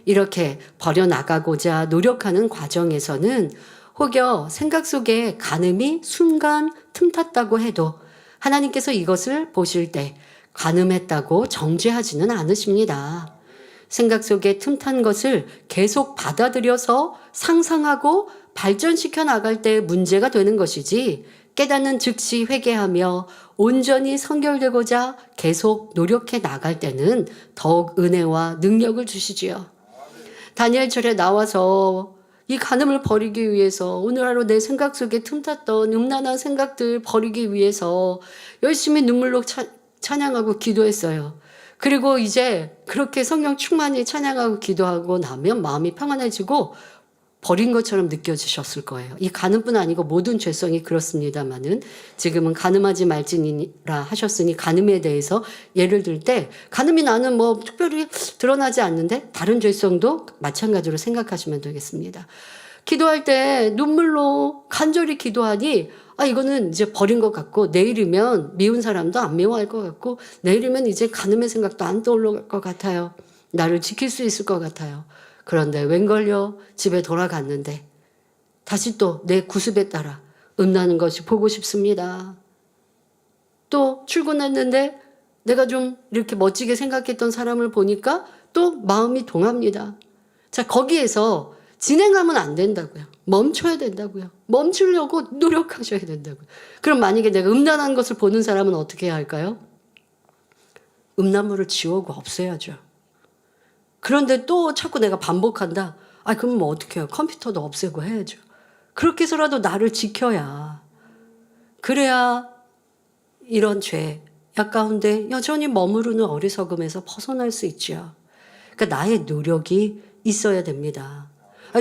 이렇게 버려나가고자 노력하는 과정에서는 혹여 생각 속에 간음이 순간 틈탔다고 해도 하나님께서 이것을 보실 때 간음했다고 정죄하지는 않으십니다. 생각 속에 틈탄 것을 계속 받아들여서 상상하고 발전시켜 나갈 때 문제가 되는 것이지 깨닫는 즉시 회개하며 온전히 성결되고자 계속 노력해 나갈 때는 더욱 은혜와 능력을 주시지요. 다니엘절에 나와서 이 간음을 버리기 위해서 오늘 하루 내 생각 속에 틈탔던 음란한 생각들 버리기 위해서 열심히 눈물로 찬양하고 기도했어요. 그리고 이제 그렇게 성령 충만히 찬양하고 기도하고 나면 마음이 평안해지고 버린 것처럼 느껴지셨을 거예요. 이 간음뿐 아니고 모든 죄성이 그렇습니다만은 지금은 간음하지 말지니라 하셨으니 간음에 대해서 예를 들 때 간음이 나는 뭐 특별히 드러나지 않는데 다른 죄성도 마찬가지로 생각하시면 되겠습니다. 기도할 때 눈물로 간절히 기도하니 이거는 이제 버린 것 같고 내일이면 미운 사람도 안 미워할 것 같고 내일이면 이제 간음의 생각도 안 떠올릴 것 같아요. 나를 지킬 수 있을 것 같아요. 그런데 웬걸요 집에 돌아갔는데 다시 또 내 구습에 따라 음란한 것이 보고 싶습니다. 또 출근했는데 내가 좀 이렇게 멋지게 생각했던 사람을 보니까 또 마음이 동합니다. 자, 거기에서 진행하면 안 된다고요. 멈춰야 된다고요. 멈추려고 노력하셔야 된다고요. 그럼 만약에 내가 음란한 것을 보는 사람은 어떻게 해야 할까요? 음란물을 지우고 없애야죠. 그런데 또 자꾸 내가 반복한다. 그럼 뭐 어떻게 해요? 컴퓨터도 없애고 해야죠. 그렇게 해서라도 나를 지켜야. 그래야 이런 죄, 약 가운데 여전히 머무르는 어리석음에서 벗어날 수 있죠. 그러니까 나의 노력이 있어야 됩니다.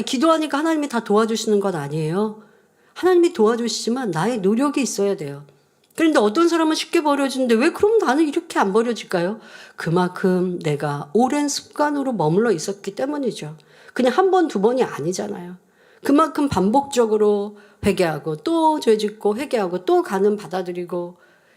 기도하니까 하나님이 다 도와주시는 건 아니에요. 하나님이 도와주시지만 나의 노력이 있어야 돼요. 그런데 어떤 사람은 쉽게 버려지는데 왜 그럼 나는 이렇게 안 버려질까요? 그만큼 내가 오랜 습관으로 머물러 있었기 때문이죠. 그냥 한 번, 두 번이 아니잖아요. 그만큼 반복적으로 회개하고 또 죄짓고 회개하고 또 간음 받아들이고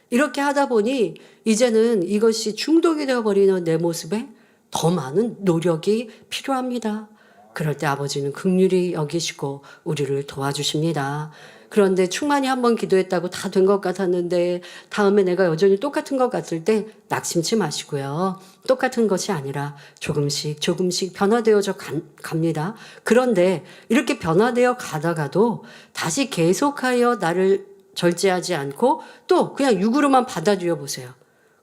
이렇게 하다 보니 이제는 이것이 중독이 되어버리는 내 모습에 더 많은 노력이 필요합니다. 그럴 때 아버지는 긍휼히 여기시고 우리를 도와주십니다. 그런데 충만히 한번 기도했다고 다 된 것 같았는데 다음에 내가 여전히 똑같은 것 같을 때 낙심치 마시고요. 똑같은 것이 아니라 조금씩 조금씩 변화되어져 갑니다. 그런데 이렇게 변화되어 가다가도 다시 계속하여 나를 절제하지 않고 또 그냥 육으로만 받아들여 보세요.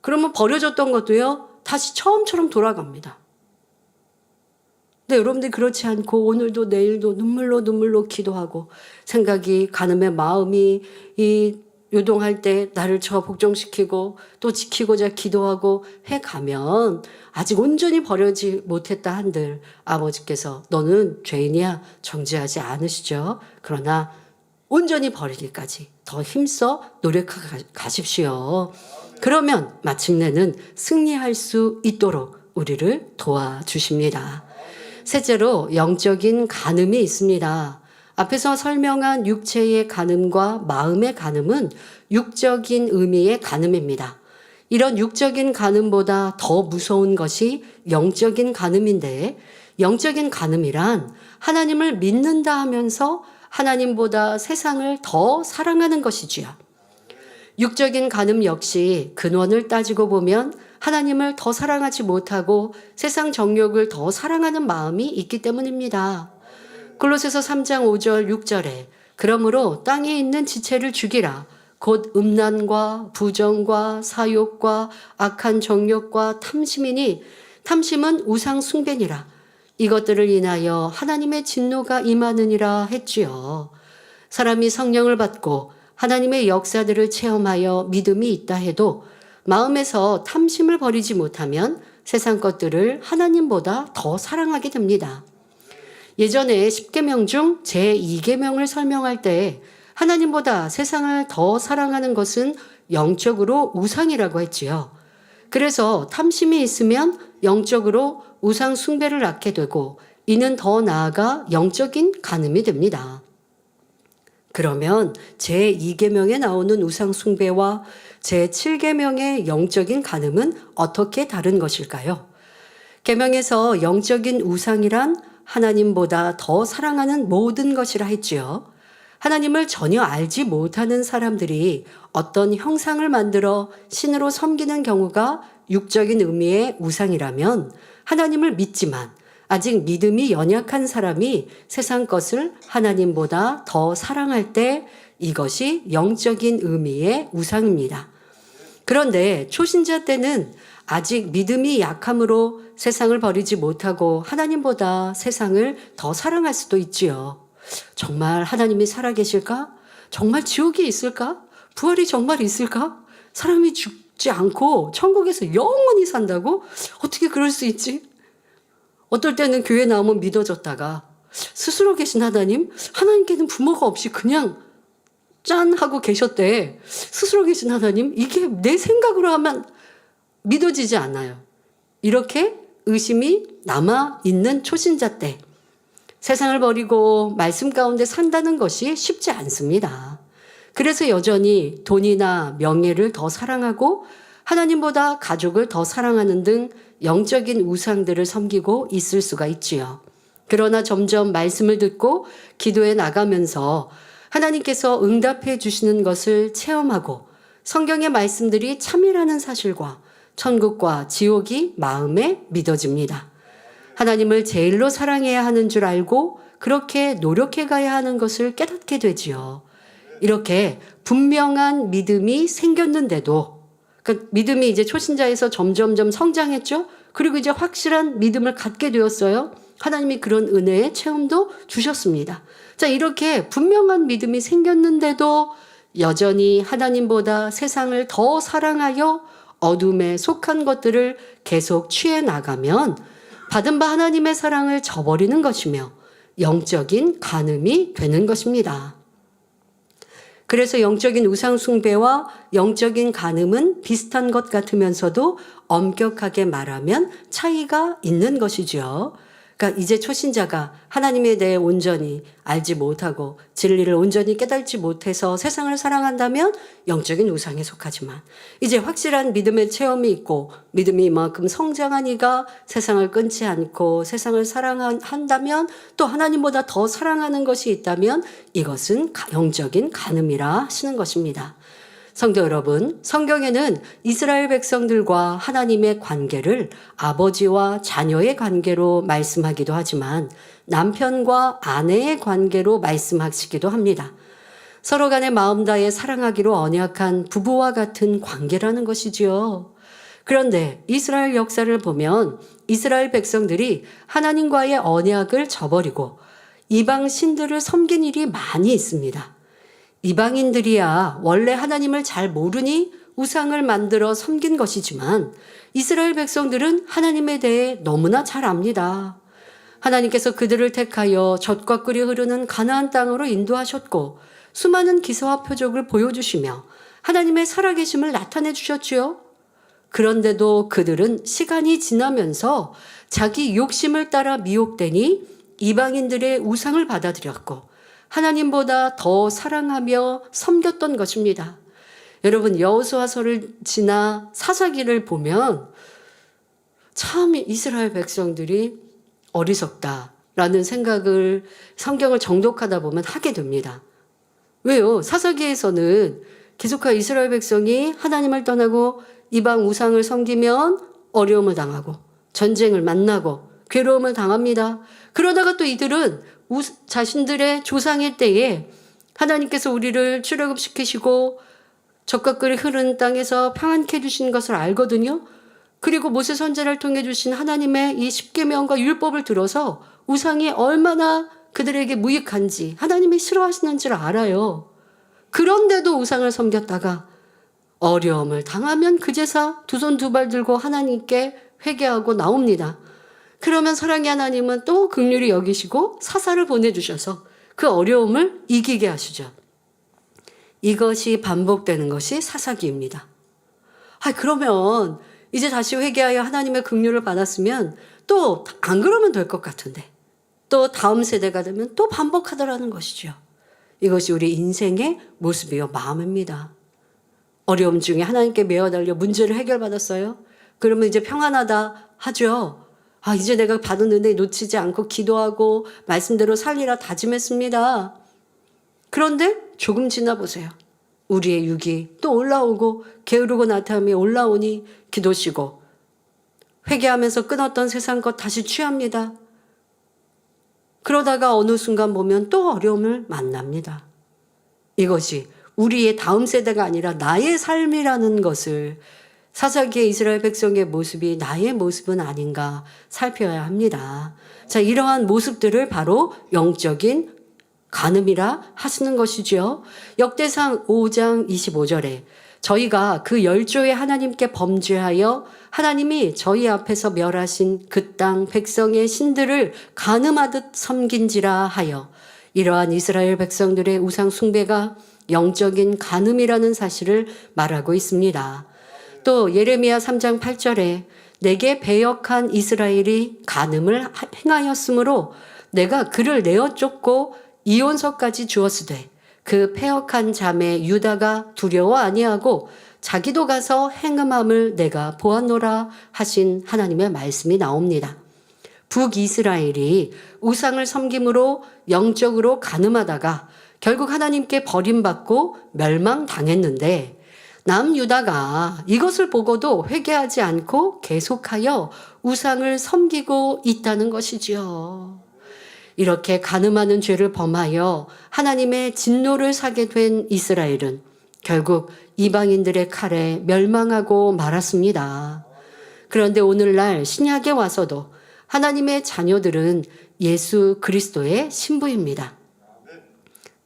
그러면 버려졌던 것도요. 다시 처음처럼 돌아갑니다. 근데 여러분들이 그렇지 않고 오늘도 내일도 눈물로 기도하고 생각이 간음의 마음이 요동할 때 나를 복종시키고 또 지키고자 기도하고 해가면 아직 온전히 버려지 못했다 한들 아버지께서 너는 죄인이야 정죄하지 않으시죠. 그러나 온전히 버리기까지 더 힘써 노력하십시오. 그러면 마침내는 승리할 수 있도록 우리를 도와주십니다. 셋째로 영적인 간음이 있습니다. 앞에서 설명한 육체의 간음과 마음의 간음은 육적인 의미의 간음입니다. 이런 육적인 간음보다 더 무서운 것이 영적인 간음인데 영적인 간음이란 하나님을 믿는다 하면서 하나님보다 세상을 더 사랑하는 것이지요. 육적인 간음 역시 근원을 따지고 보면 하나님을 더 사랑하지 못하고 세상 정욕을 더 사랑하는 마음이 있기 때문입니다. 골로새서 3장 5절 6절에 그러므로 땅에 있는 지체를 죽이라 곧 음란과 부정과 사욕과 악한 정욕과 탐심이니 탐심은 우상 숭배니라 이것들을 인하여 하나님의 진노가 임하느니라 했지요. 사람이 성령을 받고 하나님의 역사들을 체험하여 믿음이 있다 해도 마음에서 탐심을 버리지 못하면 세상 것들을 하나님보다 더 사랑하게 됩니다. 예전에 10계명 중 제2계명을 설명할 때 하나님보다 세상을 더 사랑하는 것은 영적으로 우상이라고 했지요. 그래서 탐심이 있으면 영적으로 우상 숭배를 낳게 되고 이는 더 나아가 영적인 간음이 됩니다. 그러면 제2계명에 나오는 우상 숭배와 제7계명의 영적인 간음은 어떻게 다른 것일까요? 계명에서 영적인 우상이란 하나님보다 더 사랑하는 모든 것이라 했지요. 하나님을 전혀 알지 못하는 사람들이 어떤 형상을 만들어 신으로 섬기는 경우가 육적인 의미의 우상이라면 하나님을 믿지만 아직 믿음이 연약한 사람이 세상 것을 하나님보다 더 사랑할 때 이것이 영적인 의미의 우상입니다. 그런데 초신자 때는 아직 믿음이 약함으로 세상을 버리지 못하고 하나님보다 세상을 더 사랑할 수도 있지요. 정말 하나님이 살아계실까? 정말 지옥이 있을까? 부활이 정말 있을까? 사람이 죽지 않고 천국에서 영원히 산다고? 어떻게 그럴 수 있지? 어떨 때는 교회 나오면 믿어졌다가 스스로 계신 하나님께는 부모가 없이 그냥 짠 하고 계셨대. 스스로 계신 하나님, 이게 내 생각으로 하면 믿어지지 않아요. 이렇게 의심이 남아있는 초신자 때 세상을 버리고 말씀 가운데 산다는 것이 쉽지 않습니다. 그래서 여전히 돈이나 명예를 더 사랑하고 하나님보다 가족을 더 사랑하는 등 영적인 우상들을 섬기고 있을 수가 있지요. 그러나 점점 말씀을 듣고 기도해 나가면서 하나님께서 응답해 주시는 것을 체험하고 성경의 말씀들이 참이라는 사실과 천국과 지옥이 마음에 믿어집니다. 하나님을 제일로 사랑해야 하는 줄 알고 그렇게 노력해 가야 하는 것을 깨닫게 되지요. 이렇게 분명한 믿음이 생겼는데도 그러니까 믿음이 이제 초신자에서 점점점 성장했죠. 그리고 이제 확실한 믿음을 갖게 되었어요. 하나님이 그런 은혜의 체험도 주셨습니다. 자, 이렇게 분명한 믿음이 생겼는데도 여전히 하나님보다 세상을 더 사랑하여 어둠에 속한 것들을 계속 취해 나가면 받은 바 하나님의 사랑을 저버리는 것이며 영적인 간음이 되는 것입니다. 그래서 영적인 우상 숭배와 영적인 간음은 비슷한 것 같으면서도 엄격하게 말하면 차이가 있는 것이죠. 그러니까 이제 초신자가 하나님에 대해 온전히 알지 못하고 진리를 온전히 깨닫지 못해서 세상을 사랑한다면 영적인 우상에 속하지만, 이제 확실한 믿음의 체험이 있고 믿음이 이만큼 성장한 이가 세상을 끊지 않고 세상을 사랑한다면, 또 하나님보다 더 사랑하는 것이 있다면 이것은 영적인 간음이라 하시는 것입니다. 성도 여러분, 성경에는 이스라엘 백성들과 하나님의 관계를 아버지와 자녀의 관계로 말씀하기도 하지만 남편과 아내의 관계로 말씀하시기도 합니다. 서로 간에 마음 다해 사랑하기로 언약한 부부와 같은 관계라는 것이지요. 그런데 이스라엘 역사를 보면 이스라엘 백성들이 하나님과의 언약을 저버리고 이방 신들을 섬긴 일이 많이 있습니다. 이방인들이야 원래 하나님을 잘 모르니 우상을 만들어 섬긴 것이지만 이스라엘 백성들은 하나님에 대해 너무나 잘 압니다. 하나님께서 그들을 택하여 젖과 꿀이 흐르는 가나안 땅으로 인도하셨고 수많은 기사와 표적을 보여주시며 하나님의 살아계심을 나타내 주셨지요. 그런데도 그들은 시간이 지나면서 자기 욕심을 따라 미혹되니 이방인들의 우상을 받아들였고 하나님보다 더 사랑하며 섬겼던 것입니다. 여러분, 여호수아서를 지나 사사기를 보면 참 이스라엘 백성들이 어리석다라는 생각을 성경을 정독하다 보면 하게 됩니다. 왜요? 사사기에서는 계속하여 이스라엘 백성이 하나님을 떠나고 이방 우상을 섬기면 어려움을 당하고 전쟁을 만나고 괴로움을 당합니다. 그러다가 또 이들은 자신들의 조상의 때에 하나님께서 우리를 출애굽시키시고 젖과 꿀이 흐르는 땅에서 평안케 해주신 것을 알거든요. 그리고 모세 선지자를 통해 주신 하나님의 이 십계명과 율법을 들어서 우상이 얼마나 그들에게 무익한지 하나님이 싫어하시는지를 알아요. 그런데도 우상을 섬겼다가 어려움을 당하면 그제서 두 손 두 발 들고 하나님께 회개하고 나옵니다. 그러면 사랑의 하나님은 또 긍휼히 여기시고 사사를 보내주셔서 그 어려움을 이기게 하시죠. 이것이 반복되는 것이 사사기입니다. 그러면 이제 다시 회개하여 하나님의 긍휼을 받았으면 또 안 그러면 될 것 같은데 또 다음 세대가 되면 또 반복하더라는 것이죠. 이것이 우리 인생의 모습이요 마음입니다. 어려움 중에 하나님께 매어달려 문제를 해결받았어요. 그러면 이제 평안하다 하죠. 이제 내가 받은 은혜 놓치지 않고 기도하고 말씀대로 살리라 다짐했습니다. 그런데 조금 지나 보세요. 우리의 육이 또 올라오고 게으르고 나태함이 올라오니 기도시고 회개하면서 끊었던 세상 것 다시 취합니다. 그러다가 어느 순간 보면 또 어려움을 만납니다. 이것이 우리의 다음 세대가 아니라 나의 삶이라는 것을, 사사기의 이스라엘 백성의 모습이 나의 모습은 아닌가 살펴야 합니다. 자, 이러한 모습들을 바로 영적인 간음이라 하시는 것이죠. 역대상 5장 25절에 저희가 그 10조의 하나님께 범죄하여 하나님이 저희 앞에서 멸하신 그 땅 백성의 신들을 간음하듯 섬긴지라 하여, 이러한 이스라엘 백성들의 우상 숭배가 영적인 간음이라는 사실을 말하고 있습니다. 또 예레미야 3장 8절에 내게 배역한 이스라엘이 간음을 행하였으므로 내가 그를 내어 쫓고 이혼서까지 주었으되 그 패역한 자매 유다가 두려워 아니하고 자기도 가서 행음함을 내가 보았노라 하신 하나님의 말씀이 나옵니다. 북이스라엘이 우상을 섬김으로 영적으로 간음하다가 결국 하나님께 버림받고 멸망당했는데 남유다가 이것을 보고도 회개하지 않고 계속하여 우상을 섬기고 있다는 것이지요. 이렇게 간음하는 죄를 범하여 하나님의 진노를 사게 된 이스라엘은 결국 이방인들의 칼에 멸망하고 말았습니다. 그런데 오늘날 신약에 와서도 하나님의 자녀들은 예수 그리스도의 신부입니다.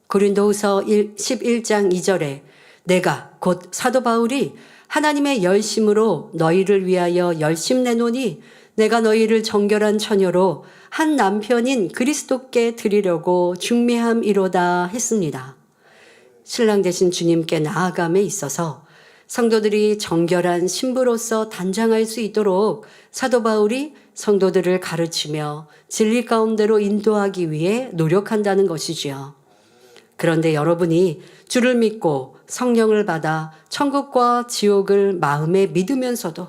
고린도후서 11장 2절에 내가 곧 사도 바울이 하나님의 열심으로 너희를 위하여 열심 내노니 내가 너희를 정결한 처녀로 한 남편인 그리스도께 드리려고 중매함이로다 했습니다. 신랑 되신 주님께 나아감에 있어서 성도들이 정결한 신부로서 단장할 수 있도록 사도 바울이 성도들을 가르치며 진리 가운데로 인도하기 위해 노력한다는 것이지요. 그런데 여러분이 주를 믿고 성령을 받아 천국과 지옥을 마음에 믿으면서도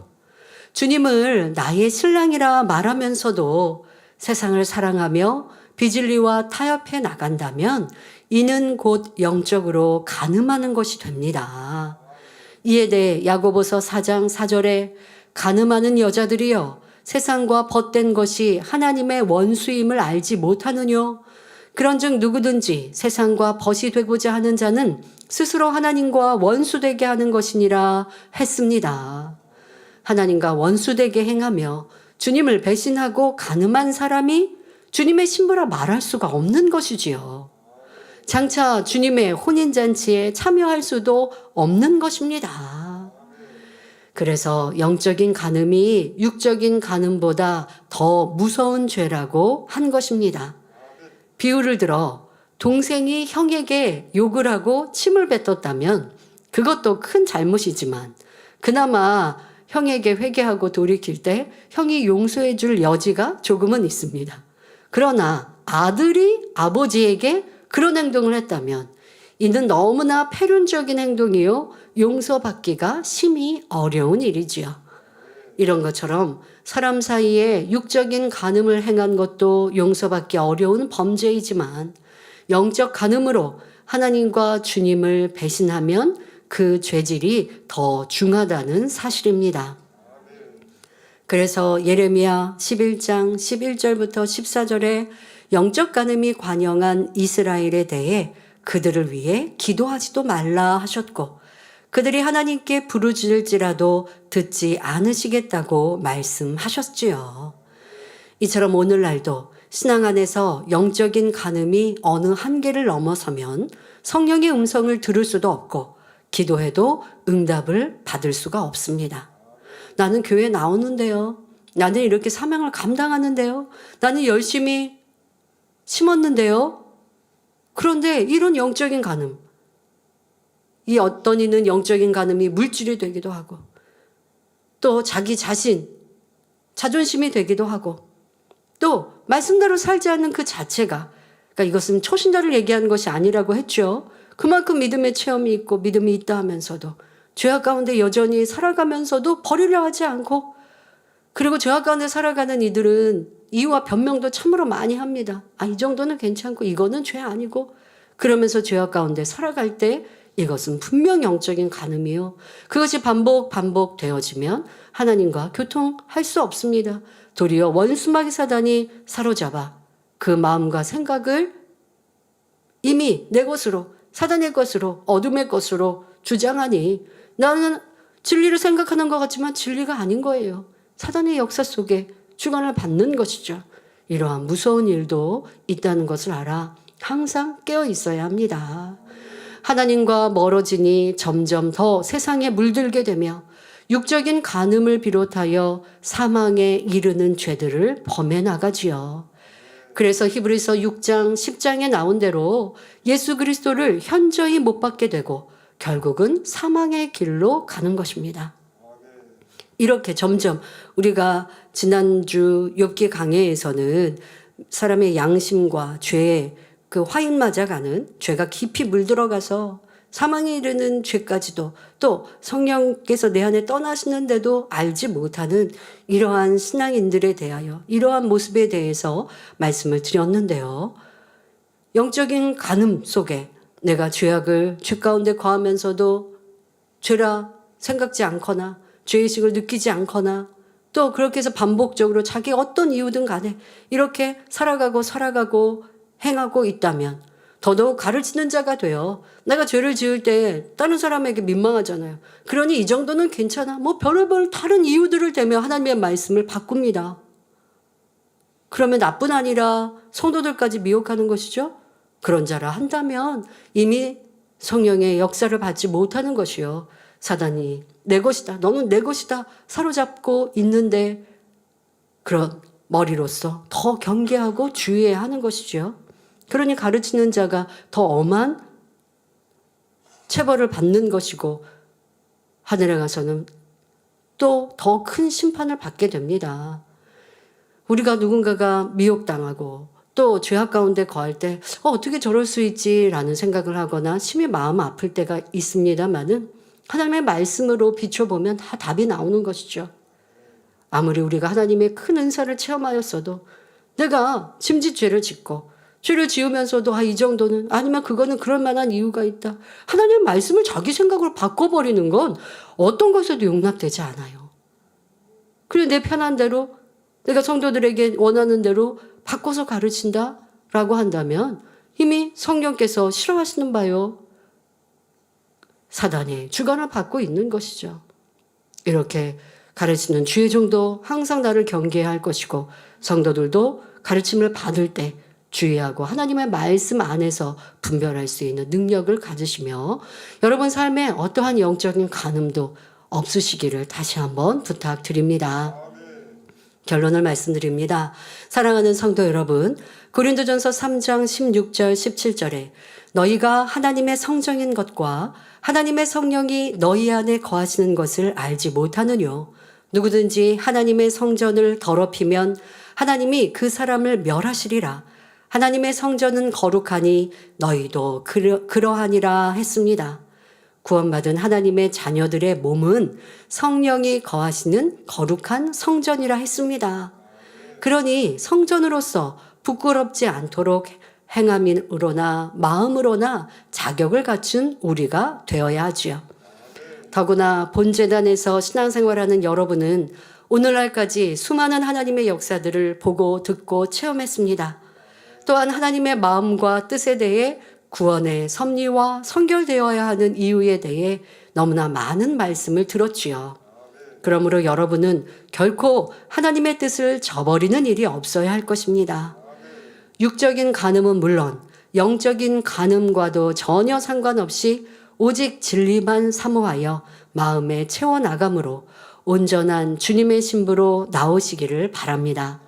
주님을 나의 신랑이라 말하면서도 세상을 사랑하며 비진리와 타협해 나간다면 이는 곧 영적으로 간음하는 것이 됩니다. 이에 대해 야고보서 4장 4절에 간음하는 여자들이여 세상과 벗된 것이 하나님의 원수임을 알지 못하느뇨. 그런즉 누구든지 세상과 벗이 되고자 하는 자는 스스로 하나님과 원수되게 하는 것이니라 했습니다. 하나님과 원수되게 행하며 주님을 배신하고 간음한 사람이 주님의 신부라 말할 수가 없는 것이지요. 장차 주님의 혼인잔치에 참여할 수도 없는 것입니다. 그래서 영적인 간음이 육적인 간음보다 더 무서운 죄라고 한 것입니다. 비유를 들어 동생이 형에게 욕을 하고 침을 뱉었다면 그것도 큰 잘못이지만 그나마 형에게 회개하고 돌이킬 때 형이 용서해 줄 여지가 조금은 있습니다. 그러나 아들이 아버지에게 그런 행동을 했다면 이는 너무나 패륜적인 행동이요 용서받기가 심히 어려운 일이지요. 이런 것처럼 사람 사이에 육적인 간음을 행한 것도 용서받기 어려운 범죄이지만 영적 간음으로 하나님과 주님을 배신하면 그 죄질이 더 중하다는 사실입니다. 그래서 예레미야 11장 11절부터 14절에 영적 간음이 관영한 이스라엘에 대해 그들을 위해 기도하지도 말라 하셨고 그들이 하나님께 부르짖을지라도 듣지 않으시겠다고 말씀하셨지요. 이처럼 오늘날도 신앙 안에서 영적인 간음이 어느 한계를 넘어서면 성령의 음성을 들을 수도 없고 기도해도 응답을 받을 수가 없습니다. 나는 교회 나오는데요. 나는 이렇게 사명을 감당하는데요. 나는 열심히 심었는데요. 그런데 이런 영적인 간음, 이 어떤 이는 영적인 간음이 물질이 되기도 하고 또 자기 자신, 자존심이 되기도 하고 또 말씀대로 살지 않는 그 자체가 그러니까 이것은 초신자를 얘기하는 것이 아니라고 했죠. 그만큼 믿음의 체험이 있고 믿음이 있다 하면서도 죄악 가운데 여전히 살아가면서도 버리려 하지 않고 그리고 죄악 가운데 살아가는 이들은 이유와 변명도 참으로 많이 합니다. 이 정도는 괜찮고 이거는 죄 아니고 그러면서 죄악 가운데 살아갈 때 이것은 분명 영적인 간음이요. 그것이 반복되어지면 하나님과 교통할 수 없습니다. 도리어 원수마귀 사단이 사로잡아 그 마음과 생각을 이미 내 것으로 사단의 것으로 어둠의 것으로 주장하니 나는 진리를 생각하는 것 같지만 진리가 아닌 거예요. 사단의 역사 속에 주관을 받는 것이죠. 이러한 무서운 일도 있다는 것을 알아 항상 깨어 있어야 합니다. 하나님과 멀어지니 점점 더 세상에 물들게 되며 육적인 간음을 비롯하여 사망에 이르는 죄들을 범해 나가지요. 그래서 히브리서 6장 10장에 나온 대로 예수 그리스도를 현저히 못 받게 되고 결국은 사망의 길로 가는 것입니다. 이렇게 점점 우리가 지난주 욥기 강해에서는 사람의 양심과 죄에 그 화인 맞아가는 죄가 깊이 물들어가서 사망에 이르는 죄까지도 또 성령께서 내 안에 떠나시는데도 알지 못하는 이러한 신앙인들에 대하여 이러한 모습에 대해서 말씀을 드렸는데요. 영적인 간음 속에 내가 죄악을 죄 가운데 거하면서도 죄라 생각지 않거나 죄의식을 느끼지 않거나 또 그렇게 해서 반복적으로 자기 어떤 이유든 간에 이렇게 살아가고 행하고 있다면 더더욱 가르치는 자가 되어 내가 죄를 지을 때 다른 사람에게 민망하잖아요. 그러니 이 정도는 괜찮아. 별의별 다른 이유들을 대며 하나님의 말씀을 바꿉니다. 그러면 나뿐 아니라 성도들까지 미혹하는 것이죠. 그런 자라 한다면 이미 성령의 역사를 받지 못하는 것이요. 사단이 내 것이다. 너는 내 것이다. 사로잡고 있는데 그런 머리로서 더 경계하고 주의해야 하는 것이죠. 그러니 가르치는 자가 더 엄한 체벌을 받는 것이고 하늘에 가서는 또 더 큰 심판을 받게 됩니다. 우리가 누군가가 미혹당하고 또 죄악 가운데 거할 때 어떻게 저럴 수 있지라는 생각을 하거나 심히 마음 아플 때가 있습니다만은 하나님의 말씀으로 비춰보면 다 답이 나오는 것이죠. 아무리 우리가 하나님의 큰 은사를 체험하였어도 내가 짐짓 죄를 짓고 죄를 지으면서도 이 정도는 아니면 그거는 그럴 만한 이유가 있다. 하나님의 말씀을 자기 생각으로 바꿔버리는 건 어떤 것에도 용납되지 않아요. 그리고 내 편한 대로 내가 성도들에게 원하는 대로 바꿔서 가르친다라고 한다면 이미 성령께서 싫어하시는 바요. 사단이 주관을 받고 있는 것이죠. 이렇게 가르치는 주의 종도 항상 나를 경계해야 할 것이고 성도들도 가르침을 받을 때 주의하고 하나님의 말씀 안에서 분별할 수 있는 능력을 가지시며 여러분 삶에 어떠한 영적인 간음도 없으시기를 다시 한번 부탁드립니다. 결론을 말씀드립니다. 사랑하는 성도 여러분, 고린도전서 3장 16절 17절에 너희가 하나님의 성정인 것과 하나님의 성령이 너희 안에 거하시는 것을 알지 못하느뇨. 누구든지 하나님의 성전을 더럽히면 하나님이 그 사람을 멸하시리라. 하나님의 성전은 거룩하니 너희도 그러하니라 했습니다. 구원받은 하나님의 자녀들의 몸은 성령이 거하시는 거룩한 성전이라 했습니다. 그러니 성전으로서 부끄럽지 않도록 행함으로나 마음으로나 자격을 갖춘 우리가 되어야 하지요. 더구나 본재단에서 신앙생활하는 여러분은 오늘날까지 수많은 하나님의 역사들을 보고 듣고 체험했습니다. 또한 하나님의 마음과 뜻에 대해 구원의 섭리와 선결되어야 하는 이유에 대해 너무나 많은 말씀을 들었지요. 그러므로 여러분은 결코 하나님의 뜻을 저버리는 일이 없어야 할 것입니다. 육적인 간음은 물론 영적인 간음과도 전혀 상관없이 오직 진리만 사모하여 마음에 채워나감으로 온전한 주님의 신부로 나오시기를 바랍니다.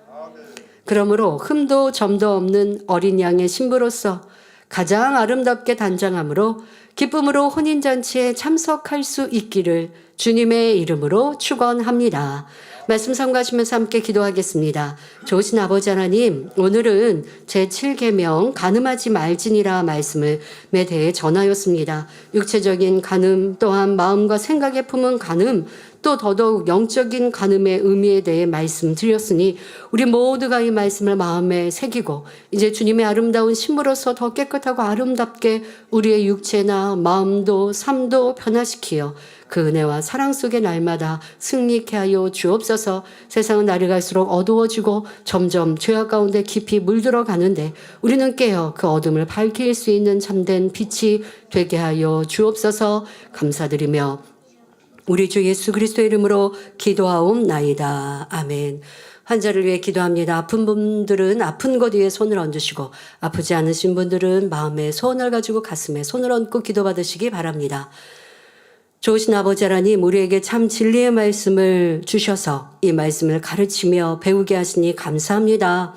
그러므로 흠도 점도 없는 어린 양의 신부로서 가장 아름답게 단장함으로 기쁨으로 혼인잔치에 참석할 수 있기를 주님의 이름으로 축원합니다. 말씀 삼가하시면서 함께 기도하겠습니다. 좋으신 아버지 하나님, 오늘은 제7계명 간음하지 말지니라 말씀에 대해 전하였습니다. 육체적인 간음 또한 마음과 생각에 품은 간음 또 더더욱 영적인 간음의 의미에 대해 말씀드렸으니 우리 모두가 이 말씀을 마음에 새기고 이제 주님의 아름다운 신부로서 더 깨끗하고 아름답게 우리의 육체나 마음도 삶도 변화시키어 그 은혜와 사랑 속의 날마다 승리케 하여 주옵소서. 세상은 날이 갈수록 어두워지고 점점 죄악 가운데 깊이 물들어 가는데 우리는 깨어 그 어둠을 밝힐 수 있는 참된 빛이 되게 하여 주옵소서. 감사드리며 우리 주 예수 그리스도의 이름으로 기도하옵나이다. 아멘. 환자를 위해 기도합니다. 아픈 분들은 아픈 것 위에 손을 얹으시고 아프지 않으신 분들은 마음에 소원을 가지고 가슴에 손을 얹고 기도받으시기 바랍니다. 좋으신 아버지 하나님, 우리에게 참 진리의 말씀을 주셔서 이 말씀을 가르치며 배우게 하시니 감사합니다.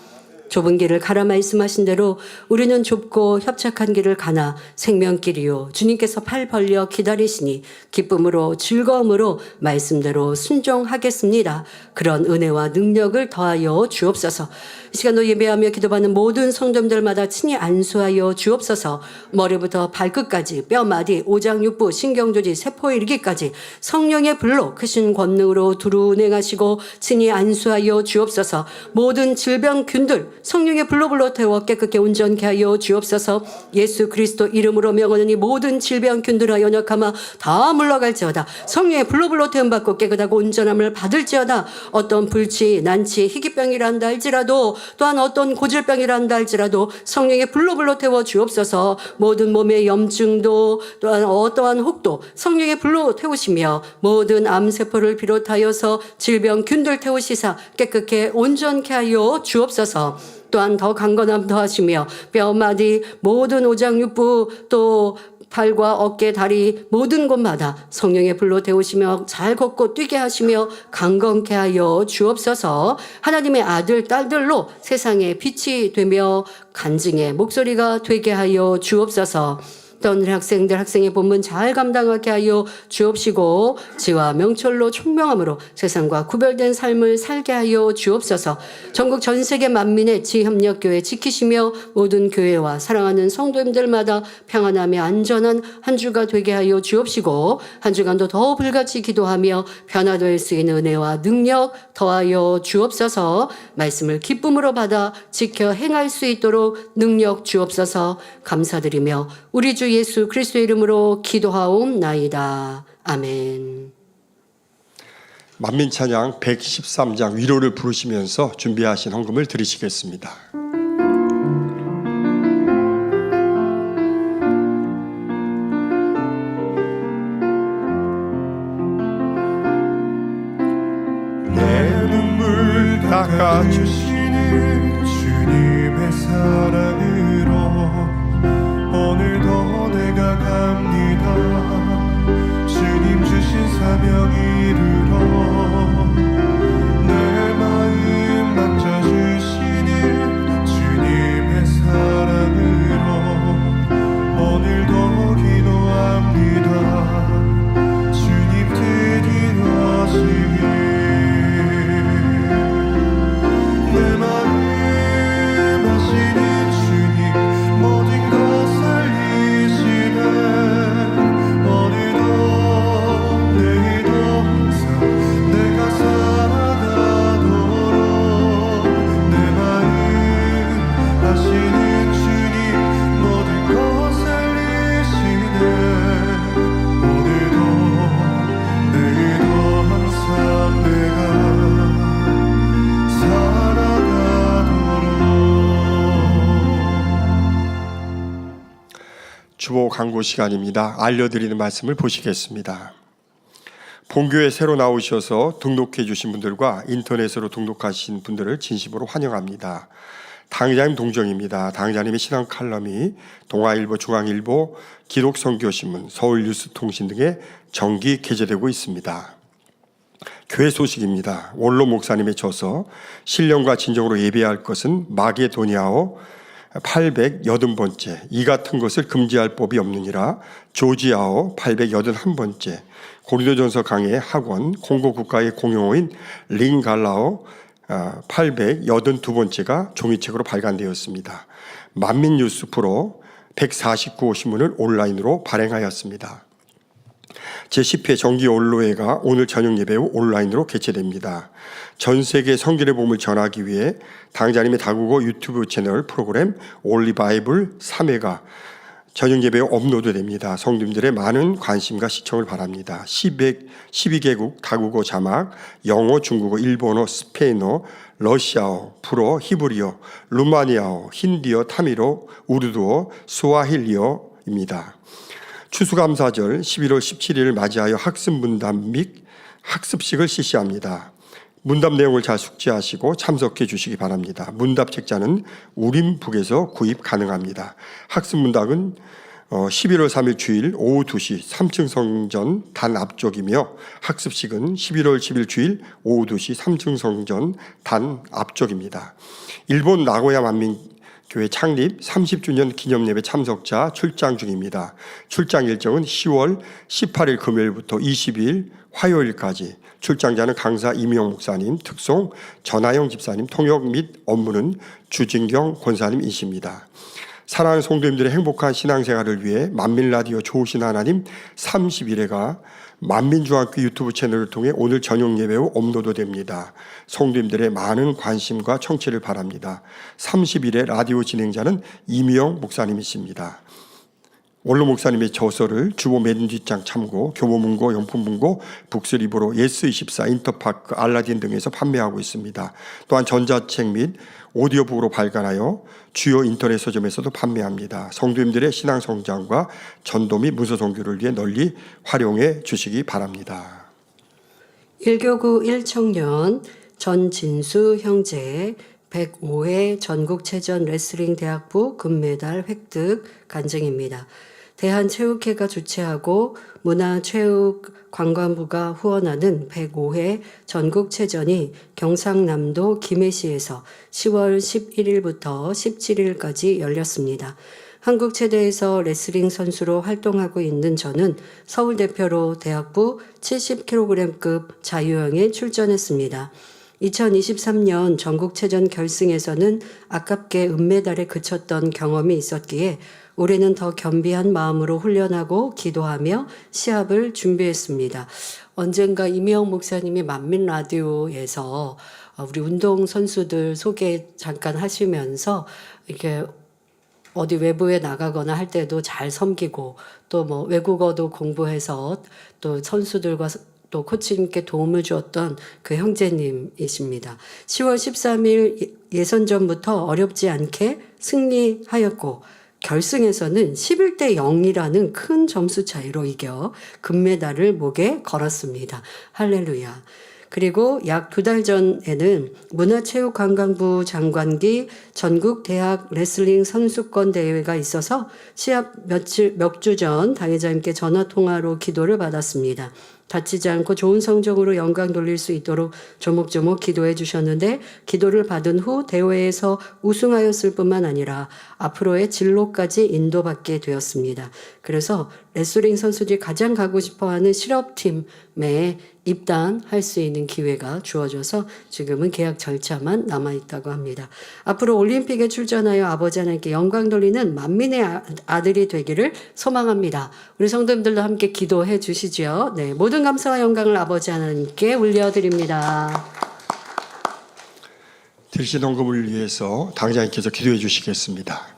좁은 길을 가라 말씀하신 대로 우리는 좁고 협착한 길을 가나 생명길이요 주님께서 팔 벌려 기다리시니 기쁨으로 즐거움으로 말씀대로 순종하겠습니다. 그런 은혜와 능력을 더하여 주옵소서. 이 시간도 예배하며 기도받는 모든 성도들마다 친히 안수하여 주옵소서. 머리부터 발끝까지 뼈마디 오장육부 신경조지 세포에 이르기까지 성령의 불로 크신 권능으로 두루 운행하시고 친히 안수하여 주옵소서. 모든 질병균들 성령의 불로 태워 깨끗게 온전케 하여 주옵소서. 예수 그리스도 이름으로 명하노니 모든 질병균들과 연약함아 다 물러갈지어다. 성령의 불로 태움 받고 깨끗하고 온전함을 받을지어다. 어떤 불치 난치 희귀병이라 한다 할지라도 또한 어떤 고질병이라 한다 할지라도 성령의 불로 태워 주옵소서. 모든 몸의 염증도 또한 어떠한 혹도 성령의 불로 태우시며 모든 암세포를 비롯하여서 질병균들 태우시사 깨끗게 온전케 하여 주옵소서. 또한 더 강건함 더하시며 뼈마디 모든 오장육부 또 팔과 어깨 다리 모든 곳마다 성령의 불로 태우시며 잘 걷고 뛰게 하시며 강건케 하여 주옵소서. 하나님의 아들 딸들로 세상에 빛이 되며 간증의 목소리가 되게 하여 주옵소서. 어떤 우리 학생의 본문 잘 감당하게 하여 주옵시고 지와 명철로 총명함으로 세상과 구별된 삶을 살게 하여 주옵소서. 전국 전 세계 만민의 지협력교회 지키시며 모든 교회와 사랑하는 성도님들마다 평안하며 안전한 한 주가 되게 하여 주옵시고 한 주간도 더 불같이 기도하며 변화될 수 있는 은혜와 능력 더하여 주옵소서. 말씀을 기쁨으로 받아 지켜 행할 수 있도록 능력 주옵소서. 감사드리며 우리 주 예수 그리스도의 이름으로 기도하옵나이다. 아멘. 만민찬양 113장 위로를 부르시면서 준비하신 헌금을 드리시겠습니다. 내 눈물 닦아주시는 주님의 사랑으로 오늘도 내가 갑니다. 주님 주신 사명 이루러 내 마음 만져주시는 주님의 사랑으로 오늘도 기도합니다. 주님 드리러시길 내 마음 하시는 주님 모든 것 살리시네. 오늘도 내일도 항상 내가 살아가도록 내 마음 하시는 주님 모든 것 살리시네. 오늘도 내일도 항상 내가 주보 광고 시간입니다. 알려드리는 말씀을 보시겠습니다. 본교에 새로 나오셔서 등록해 주신 분들과 인터넷으로 등록하신 분들을 진심으로 환영합니다. 당장님 동정입니다. 당장님의 신앙 칼럼이 동아일보, 중앙일보, 기록선교신문, 서울뉴스통신 등에 정기 게재되고 있습니다. 교회 소식입니다. 원로 목사님의 저서 신령과 진정으로 예배할 것은 마게도니아어 880번째 이 같은 것을 금지할 법이 없느니라 조지아어 881번째 고린도전서 강의 학원 공고 국가의 공용어인 링갈라어 882번째가 종이책으로 발간되었습니다. 만민뉴스 프로 149호 신문을 온라인으로 발행하였습니다. 제10회 정기 언로회가 오늘 저녁 예배 후 온라인으로 개최됩니다. 전 세계 성경의 복음을 전하기 위해 당자님의 다국어 유튜브 채널 프로그램 올리바이블 3회가 저녁 예배 후 업로드됩니다. 성도님들의 많은 관심과 시청을 바랍니다. 12개국 다국어 자막, 영어, 중국어, 일본어, 스페인어, 러시아어, 불어, 히브리어, 루마니아어, 힌디어, 타밀어, 우르두어, 스와힐리어입니다. 추수감사절 11월 17일을 맞이하여 학습 문답 및 학습식을 실시합니다. 문답 내용을 잘 숙지하시고 참석해 주시기 바랍니다. 문답 책자는 우림북에서 구입 가능합니다. 학습 문답은 11월 3일 주일 오후 2시 3층 성전 단 앞쪽이며 학습식은 11월 10일 주일 오후 2시 3층 성전 단 앞쪽입니다. 일본 나고야 만민교회 창립 30주년 기념예배 참석자 출장 중입니다. 출장 일정은 10월 18일 금요일부터 22일 화요일까지. 출장자는 강사 이미영 목사님, 특송 전하영 집사님, 통역 및 업무는 주진경 권사님이십니다. 사랑하는 성도님들의 행복한 신앙생활을 위해 만민라디오 좋으신 하나님 31회가 만민중학교 유튜브 채널을 통해 오늘 저녁 예배 후 업로드됩니다. 성도님들의 많은 관심과 청취를 바랍니다. 31회 라디오 진행자는 이미영 목사님이십니다. 원로 목사님의 저서를 주보 맨 뒷장 참고, 교보문고, 용품문고, 북스리브로, 예스24, 인터파크, 알라딘 등에서 판매하고 있습니다. 또한 전자책 및 오디오북으로 발간하여 주요 인터넷 서점에서도 판매합니다. 성도님들의 신앙 성장과 전도 및 문서 선교를 위해 널리 활용해 주시기 바랍니다. 1교구 1청년 전진수 형제 105회 전국체전 레슬링 대학부 금메달 획득 간증입니다. 대한체육회가 주최하고 문화체육관광부가 후원하는 105회 전국체전이 경상남도 김해시에서 10월 11일부터 17일까지 열렸습니다. 한국 체대에서 레슬링 선수로 활동하고 있는 저는 서울 대표로 대학부 70kg급 자유형에 출전했습니다. 2023년 전국체전 결승에서는 아깝게 은메달에 그쳤던 경험이 있었기에 올해는 더 겸비한 마음으로 훈련하고 기도하며 시합을 준비했습니다. 언젠가 이미영 목사님이 만민 라디오에서 우리 운동 선수들 소개 잠깐 하시면서 이렇게 어디 외부에 나가거나 할 때도 잘 섬기고 또 뭐 외국어도 공부해서 또 선수들과 또 코치님께 도움을 주었던 그 형제님이십니다. 10월 13일 예선전부터 어렵지 않게 승리하였고 결승에서는 11대 0이라는 큰 점수 차이로 이겨 금메달을 목에 걸었습니다. 할렐루야. 그리고 약 2달 전에는 문화체육관광부 장관기 전국대학 레슬링 선수권 대회가 있어서 시합 몇 주 전 당회자님께 전화통화로 기도를 받았습니다. 다치지 않고 좋은 성적으로 영광 돌릴 수 있도록 조목조목 기도해 주셨는데 기도를 받은 후 대회에서 우승하였을 뿐만 아니라 앞으로의 진로까지 인도받게 되었습니다. 그래서 레슬링 선수들이 가장 가고 싶어하는 실업팀에 입단할 수 있는 기회가 주어져서 지금은 계약 절차만 남아있다고 합니다. 앞으로 올림픽에 출전하여 아버지 하나님께 영광 돌리는 만민의 아들이 되기를 소망합니다. 우리 성도님들도 함께 기도해 주시죠. 네, 모든 감사와 영광을 아버지 하나님께 올려드립니다. 들신 헌금을 위해서 당장님께서 기도해 주시겠습니다.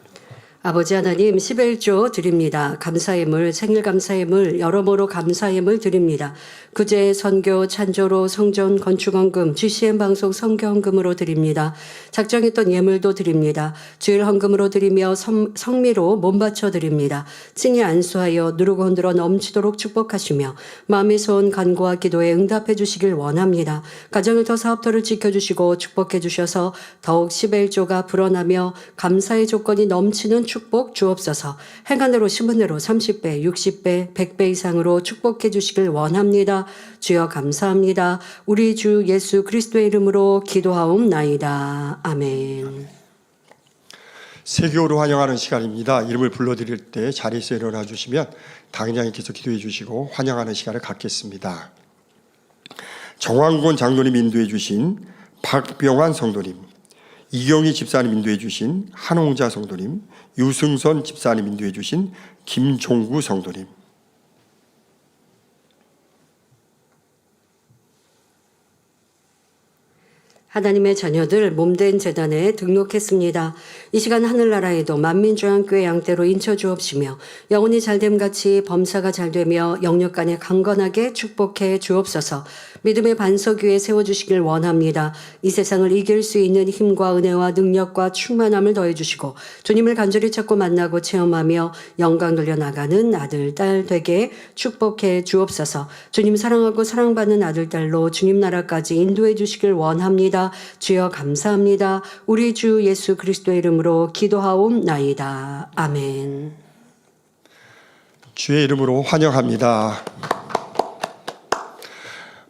아버지 하나님 11조 드립니다. 감사의물, 생일감사의물, 여러모로 감사의물 드립니다. 구제, 선교, 찬조로, 성전, 건축헌금, GCN 방송 선교헌금으로 드립니다. 작정했던 예물도 드립니다. 주일 헌금으로 드리며 성미로 몸바쳐 드립니다. 칭히 안수하여 누르고 흔들어 넘치도록 축복하시며 마음의 소원, 간구와 기도에 응답해 주시길 원합니다. 가정일터 사업터를 지켜주시고 축복해 주셔서 더욱 11조가 불어나며 감사의 조건이 넘치는 축복 주옵소서. 행한대로 신분대로 30배, 60배, 100배 이상으로 축복해 주시길 원합니다. 주여 감사합니다. 우리 주 예수 그리스도의 이름으로 기도하옵나이다. 아멘. 세교로 환영하는 시간입니다. 이름을 불러드릴 때 자리에서 일어나 주시면 당장님께서 기도해 주시고 환영하는 시간을 갖겠습니다. 정황곤 장로님 인도해 주신 박병환 성도님, 이경희 집사님 인도해 주신 한홍자 성도님, 유승선 집사님 인도해 주신 김종구 성도님, 하나님의 자녀들 몸된 재단에 등록했습니다. 이 시간 하늘나라에도 만민중앙교회 양떼로 인쳐 주옵시며 영혼이 잘됨같이 범사가 잘되며 영육간에 강건하게 축복해 주옵소서. 믿음의 반석 위에 세워주시길 원합니다. 이 세상을 이길 수 있는 힘과 은혜와 능력과 충만함을 더해주시고 주님을 간절히 찾고 만나고 체험하며 영광 돌려나가는 아들, 딸 되게 축복해 주옵소서. 주님 사랑하고 사랑받는 아들, 딸로 주님 나라까지 인도해 주시길 원합니다. 주여 감사합니다. 우리 주 예수 그리스도의 이름으로 기도하옵나이다. 아멘. 주의 이름으로 환영합니다.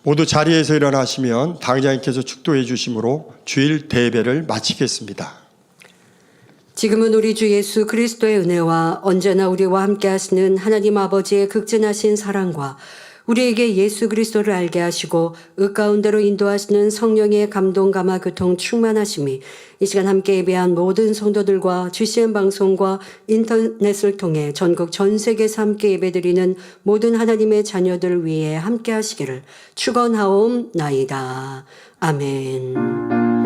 모두 자리에서 일어나시면 당장님께서 축도해 주심으로 주일 대배를 마치겠습니다. 지금은 우리 주 예수 그리스도의 은혜와 언제나 우리와 함께 하시는 하나님 아버지의 극진하신 사랑과 우리에게 예수 그리스도를 알게 하시고 의 가운데로 인도하시는 성령의 감동 감화 교통 충만하심이 이 시간 함께 예배한 모든 성도들과 GCN 방송과 인터넷을 통해 전국 전 세계에서 함께 예배드리는 모든 하나님의 자녀들 위해 함께 하시기를 축원하옵나이다. 아멘.